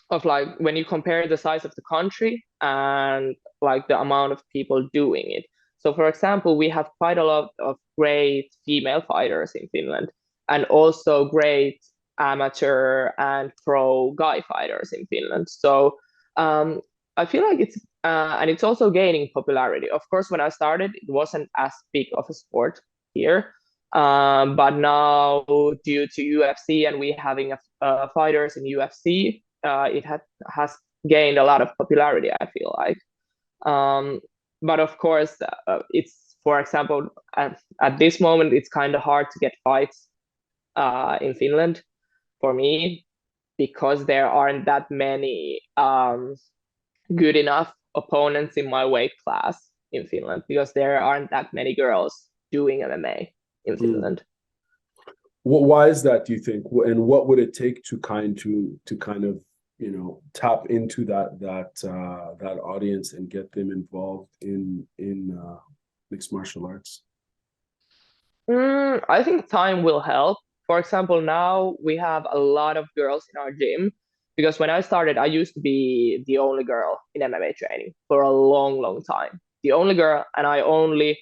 Speaker 2: of like when you compare the size of the country and like the amount of people doing it. So for example, we have quite a lot of great female fighters in Finland, and also great amateur and pro guy fighters in Finland. So I feel like it's and it's also gaining popularity. Of course, when I started, it wasn't as big of a sport here. But now, due to UFC and we having fighters in UFC, it has gained a lot of popularity, I feel like. But of course, it's, for example, at this moment, it's kind of hard to get fights in Finland for me, because there aren't that many good enough opponents in my weight class in Finland, because there aren't that many girls doing MMA in Finland.
Speaker 1: Why is that, do you think? And what would it take to kind of, you know, tap into that audience and get them involved in mixed martial arts?
Speaker 2: I think time will help. For example, now we have a lot of girls in our gym, because when I started, I used to be the only girl in MMA training for a long, long time. The only girl, and I only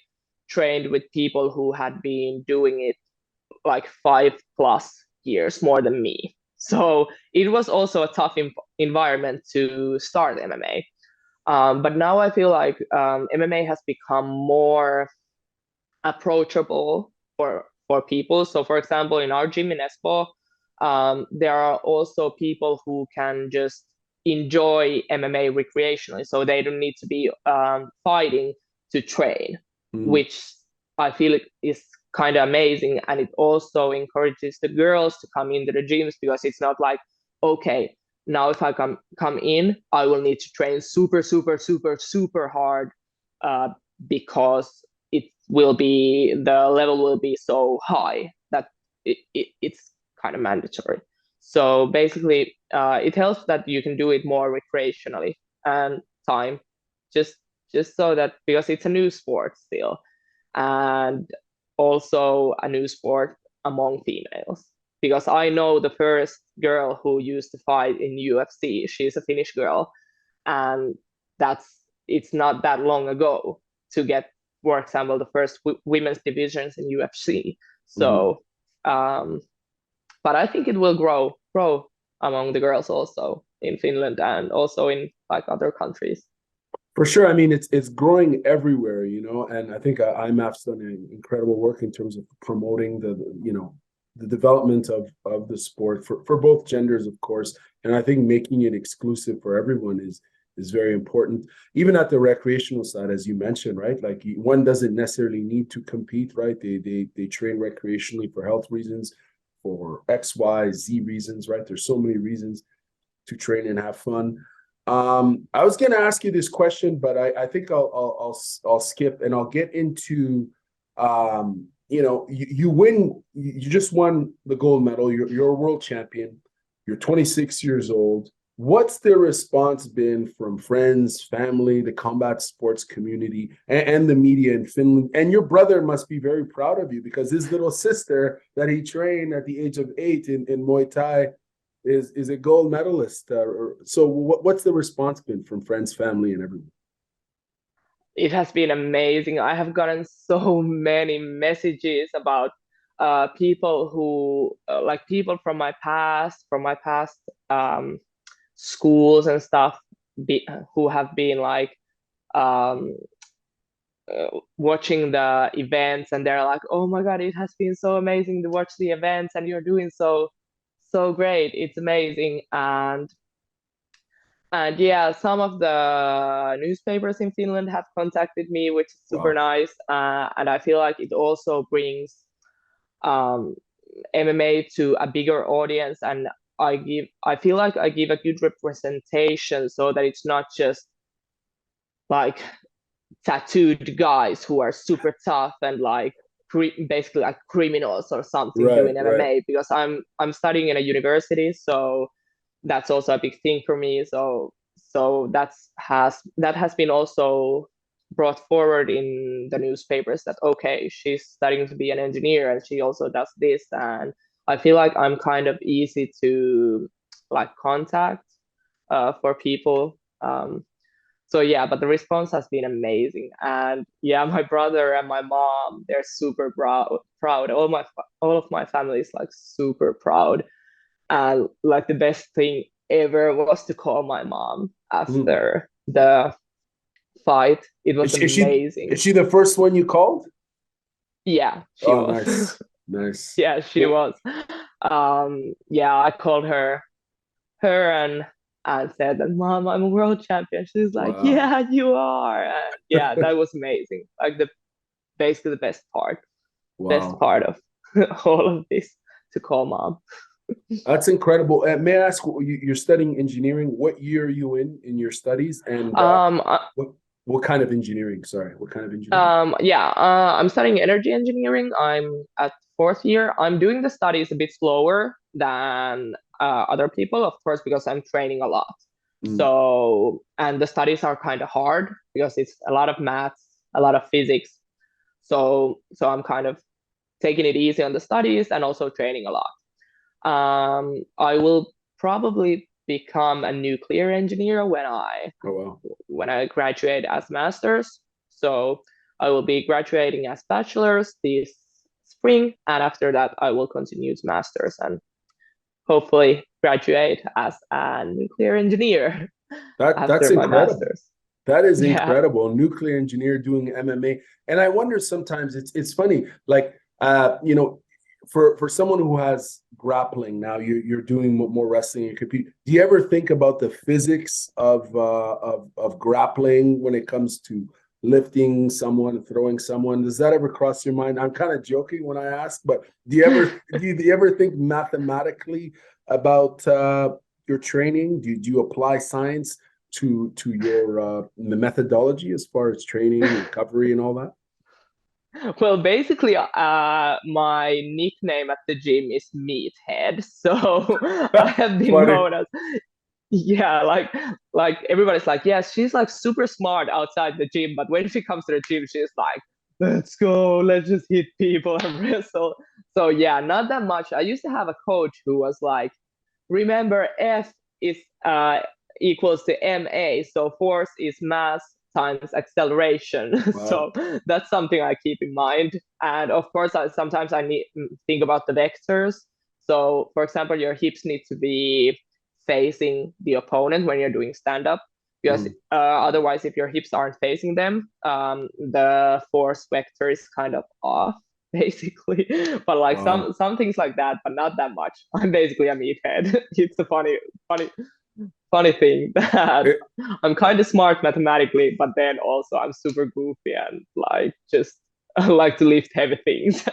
Speaker 2: trained with people who had been doing it like 5+ years more than me. So it was also a tough environment to start MMA. But now I feel like MMA has become more approachable for people. So for example, in our gym in Espoo, there are also people who can just enjoy MMA recreationally. So they don't need to be fighting to train, which I feel is kind of amazing. And it also encourages the girls to come into the gyms, because it's not like, okay, now if I come in, I will need to train super, super, super, super hard, because the level will be so high that it's kind of mandatory. So basically, it helps that you can do it more recreationally, and time, just so that, because it's a new sport still, and also a new sport among females. Because I know the first girl who used to fight in UFC, she's a Finnish girl, and it's not that long ago to get, for example, the first women's divisions in UFC. So, but I think it will grow among the girls also in Finland and also in like other countries.
Speaker 1: For sure. I mean, it's growing everywhere, you know, and I think IMMAF's done an incredible work in terms of promoting the development of the sport for both genders, of course. And I think making it exclusive for everyone is very important. Even at the recreational side, as you mentioned, right? Like one doesn't necessarily need to compete, right? They train recreationally for health reasons, for X, Y, Z reasons, right? There's so many reasons to train and have fun. I was going to ask you this question, but I think I'll skip and I'll get into you just won the gold medal. You're a world champion. You're 26 years old. What's the response been from friends, family, the combat sports community, and the media in Finland? And your brother must be very proud of you because his little sister that he trained at the age of 8 in Muay Thai is a gold medalist. So what's the response been from friends, family, and everyone?
Speaker 2: It has been amazing. I have gotten so many messages about people who like people from my past, schools and stuff, who have been like um, watching the events, and they're like, "Oh my God, it has been so amazing to watch the events, and you're doing so great. It's amazing." And yeah, some of the newspapers in Finland have contacted me, which is super
Speaker 1: Wow.
Speaker 2: nice. And I feel like it also brings um, MMA to a bigger audience, and I feel like I give a good representation so that it's not just like tattooed guys who are super tough and like basically like criminals or something
Speaker 1: Right,
Speaker 2: doing
Speaker 1: right.
Speaker 2: MMA, because I'm studying in a university, so that's also a big thing for me. So that has been also brought forward in the newspapers, that okay, she's studying to be an engineer and she also does this, and I feel like I'm kind of easy to like contact for people. So yeah, but the response has been amazing, and yeah, my brother and my mom, they're super proud. All of my family is like super proud, and like the best thing ever was to call my mom
Speaker 1: Mm.
Speaker 2: after the fight. It was
Speaker 1: Is
Speaker 2: amazing.
Speaker 1: she the first one you called?
Speaker 2: Yeah, she
Speaker 1: Oh,
Speaker 2: was.
Speaker 1: nice, nice.
Speaker 2: Yeah, she
Speaker 1: Well,
Speaker 2: was. Yeah, I called her and said that, Mom, I'm a world champion. She's like,
Speaker 1: wow,
Speaker 2: yeah, you are. And yeah, that was amazing. Like the basically the best
Speaker 1: wow.
Speaker 2: part of all of this, to call mom.
Speaker 1: That's incredible. May I ask, you're studying engineering. What year are you in your studies, and
Speaker 2: Um, uh,
Speaker 1: what what kind of engineering? Sorry, what kind of engineering?
Speaker 2: yeah, I'm studying energy engineering. I'm at fourth year. I'm doing the studies a bit slower than other people, of course, because I'm training a lot.
Speaker 1: Mm.
Speaker 2: So, and the studies are kind of hard because it's a lot of maths, a lot of physics. So I'm kind of taking it easy on the studies and also training a lot. I will probably become a nuclear engineer
Speaker 1: Oh wow.
Speaker 2: when I graduate as master's. So I will be graduating as bachelor's this spring, and after that I will continue to master's and hopefully graduate as a nuclear engineer
Speaker 1: That's
Speaker 2: after my
Speaker 1: incredible.
Speaker 2: master's.
Speaker 1: That is
Speaker 2: Yeah.
Speaker 1: incredible. Nuclear engineer doing MMA. And I wonder sometimes it's funny, like for someone who has grappling now, you're doing more wrestling, you compete. Do you ever think about the physics of grappling when it comes to lifting someone, throwing someone? Does that ever cross your mind? I'm kind of joking when I ask, but do you ever think mathematically about your training? Do you apply science to your the methodology as far as training, recovery, and all that?
Speaker 2: Well, basically, my nickname at the gym is Meathead. So I have been
Speaker 1: Funny.
Speaker 2: known as, yeah, like everybody's like, yes, she's like super smart outside the gym, but when she comes to the gym, she's like, let's go, let's just hit people and wrestle. So yeah, not that much. I used to have a coach who was like, remember, F is equals to ma, so force is mass times acceleration.
Speaker 1: Wow.
Speaker 2: So that's something I keep in mind, and of course sometimes I need think about the vectors. So for example, your hips need to be facing the opponent when you're doing stand-up, because otherwise, if your hips aren't facing them, the force vector is kind of off, basically. But like some things like that, but not that much. I'm basically a meathead. It's a funny thing that I'm kind of smart mathematically, but then also I'm super goofy and like just I like to lift heavy things.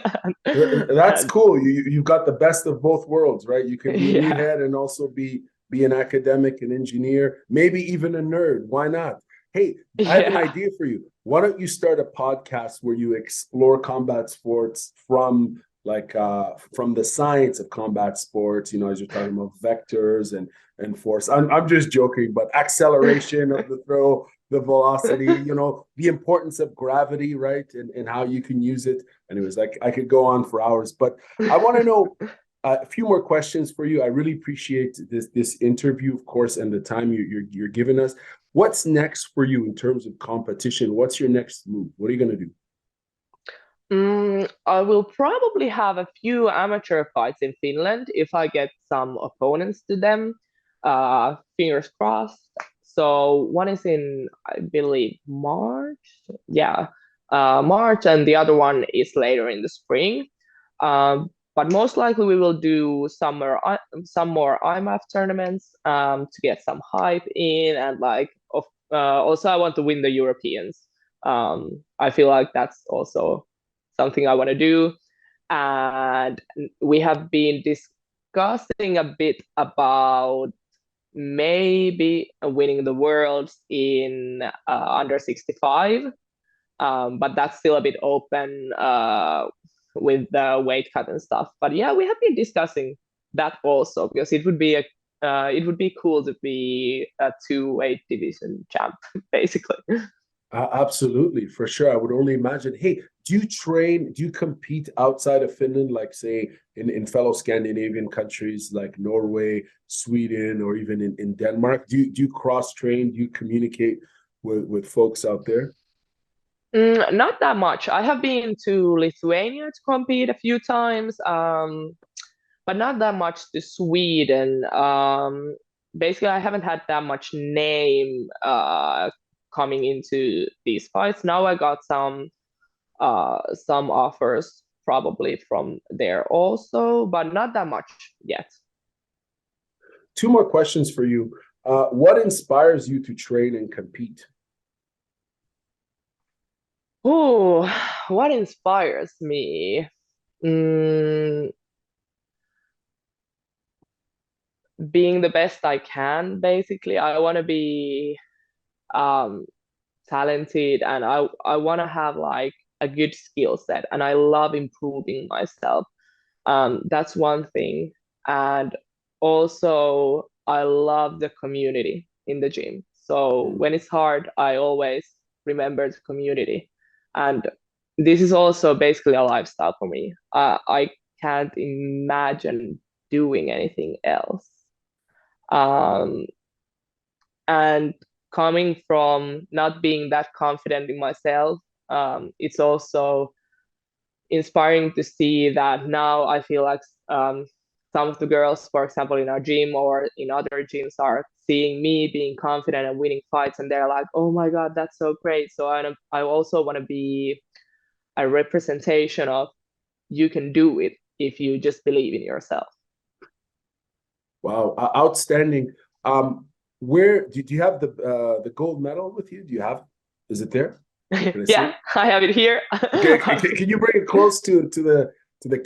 Speaker 1: That's cool. You've got the best of both worlds, right? You can be a
Speaker 2: Yeah.
Speaker 1: meathead and also be an academic, an engineer, maybe even a nerd. Why not? Hey, I have an idea for you. Why don't you start a podcast where you explore combat sports from the science of combat sports, as you're talking about vectors and force. I'm just joking, but acceleration of the throw, the velocity, the importance of gravity, right? And how you can use it. Anyways, I could go on for hours, but I want to know a few more questions for you. I really appreciate this interview, of course, and the time you're giving us. What's next for you in terms of competition? What's your next move? What are you going to do?
Speaker 2: I will probably have a few amateur fights in Finland if I get some opponents to them. Fingers crossed. So one is in, I believe, March. Yeah, March, and the other one is later in the spring. But most likely we will do some more IMMAF tournaments to get some hype in, and also I want to win the Europeans. I feel like that's also something I want to do. And we have been discussing a bit about maybe winning the worlds in under 65. But that's still a bit open with the weight cut and stuff. But yeah, we have been discussing that also, because it would be cool to be a 2-weight division champ, basically.
Speaker 1: Absolutely, for sure. I would only imagine. Hey, do you compete outside of Finland, like say in fellow Scandinavian countries like Norway, Sweden, or even in Denmark? Do you cross train? Do you communicate with folks out there?
Speaker 2: Not that much. I have been to Lithuania to compete a few times, but not that much to Sweden. Basically, I haven't had that much name coming into these fights. Now I got some offers probably from there also, but not that much yet.
Speaker 1: Two more questions for you. What inspires you to train and compete?
Speaker 2: Oh, what inspires me? Being the best I can, basically. I want to be talented, and I want to have like a good skill set, and I love improving myself. That's one thing. And also I love the community in the gym. So when it's hard, I always remember the community. And this is also basically a lifestyle for me. I can't imagine doing anything else. And coming from not being that confident in myself, it's also inspiring to see that now I feel like some of the girls, for example, in our gym or in other gyms, are seeing me being confident and winning fights, and they're like, "Oh my God, that's so great!" So I also want to be a representation of you can do it if you just believe in yourself.
Speaker 1: Wow, outstanding. Where do you have the gold medal with you? Is it there?
Speaker 2: Yeah, I have it here.
Speaker 1: Okay, can you bring it close to the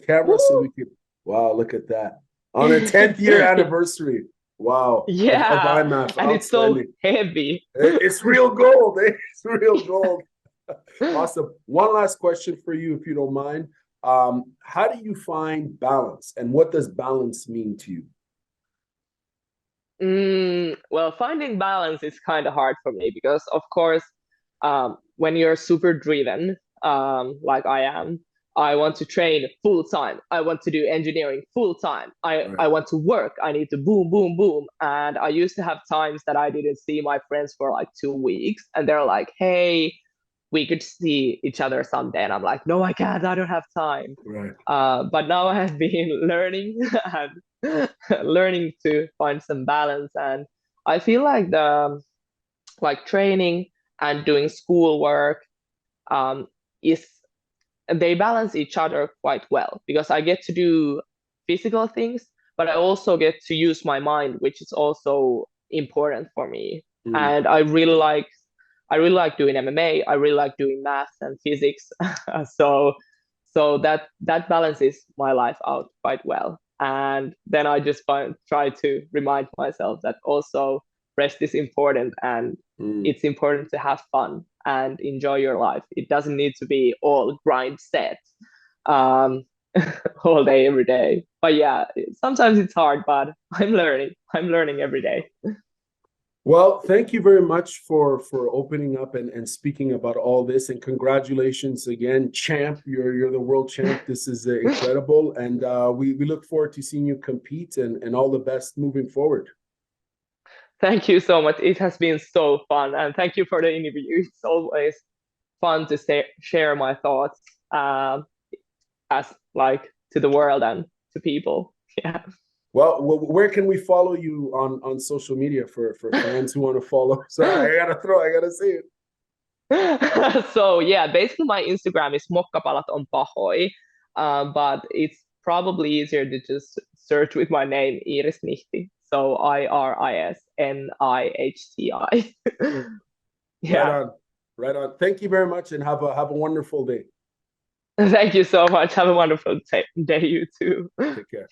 Speaker 1: camera so we could? Wow, look at that on a 10th year anniversary. Wow,
Speaker 2: yeah,
Speaker 1: of IMMAF,
Speaker 2: and it's so heavy.
Speaker 1: It's real gold. It's real gold. Awesome. One last question for you, if you don't mind. How do you find balance, and what does balance mean to you?
Speaker 2: Well, finding balance is kind of hard for me because, of course, when you're super driven, like I am, I want to train full time. I want to do engineering full time. I want to work. I need to boom, boom, boom. And I used to have times that I didn't see my friends for like 2 weeks, and they're like, "Hey, we could see each other someday." And I'm like, "No, I can't. I don't have time."
Speaker 1: Right.
Speaker 2: But now I have been learning and learning to find some balance. And I feel like the like training and doing schoolwork is they balance each other quite well because I get to do physical things, but I also get to use my mind, which is also important for me.
Speaker 1: Mm.
Speaker 2: And I really like doing MMA. I really like doing math and physics. so that balances my life out quite well. And then I just try to remind myself that also rest is important and it's important to have fun and enjoy your life. It doesn't need to be all grind set all day, every day. But yeah, sometimes it's hard, but I'm learning. I'm learning every day.
Speaker 1: Well, thank you very much for opening up and speaking about all this, and congratulations again, champ. You're the world champ. This is incredible, and we look forward to seeing you compete, and all the best moving forward.
Speaker 2: Thank you so much. It has been so fun, and thank you for the interview. It's always fun to share my thoughts as like to the world and to people. Yeah.
Speaker 1: Well, where can we follow you on social media for fans who want to follow? So I gotta say it.
Speaker 2: So yeah, basically my Instagram is mokkapalat on pahoy, but it's probably easier to just search with my name, Iris Nihti. So IrisNihti. Yeah.
Speaker 1: Right on. Thank you very much, and have a wonderful day.
Speaker 2: Thank you so much. Have a wonderful day, you too.
Speaker 1: Take care.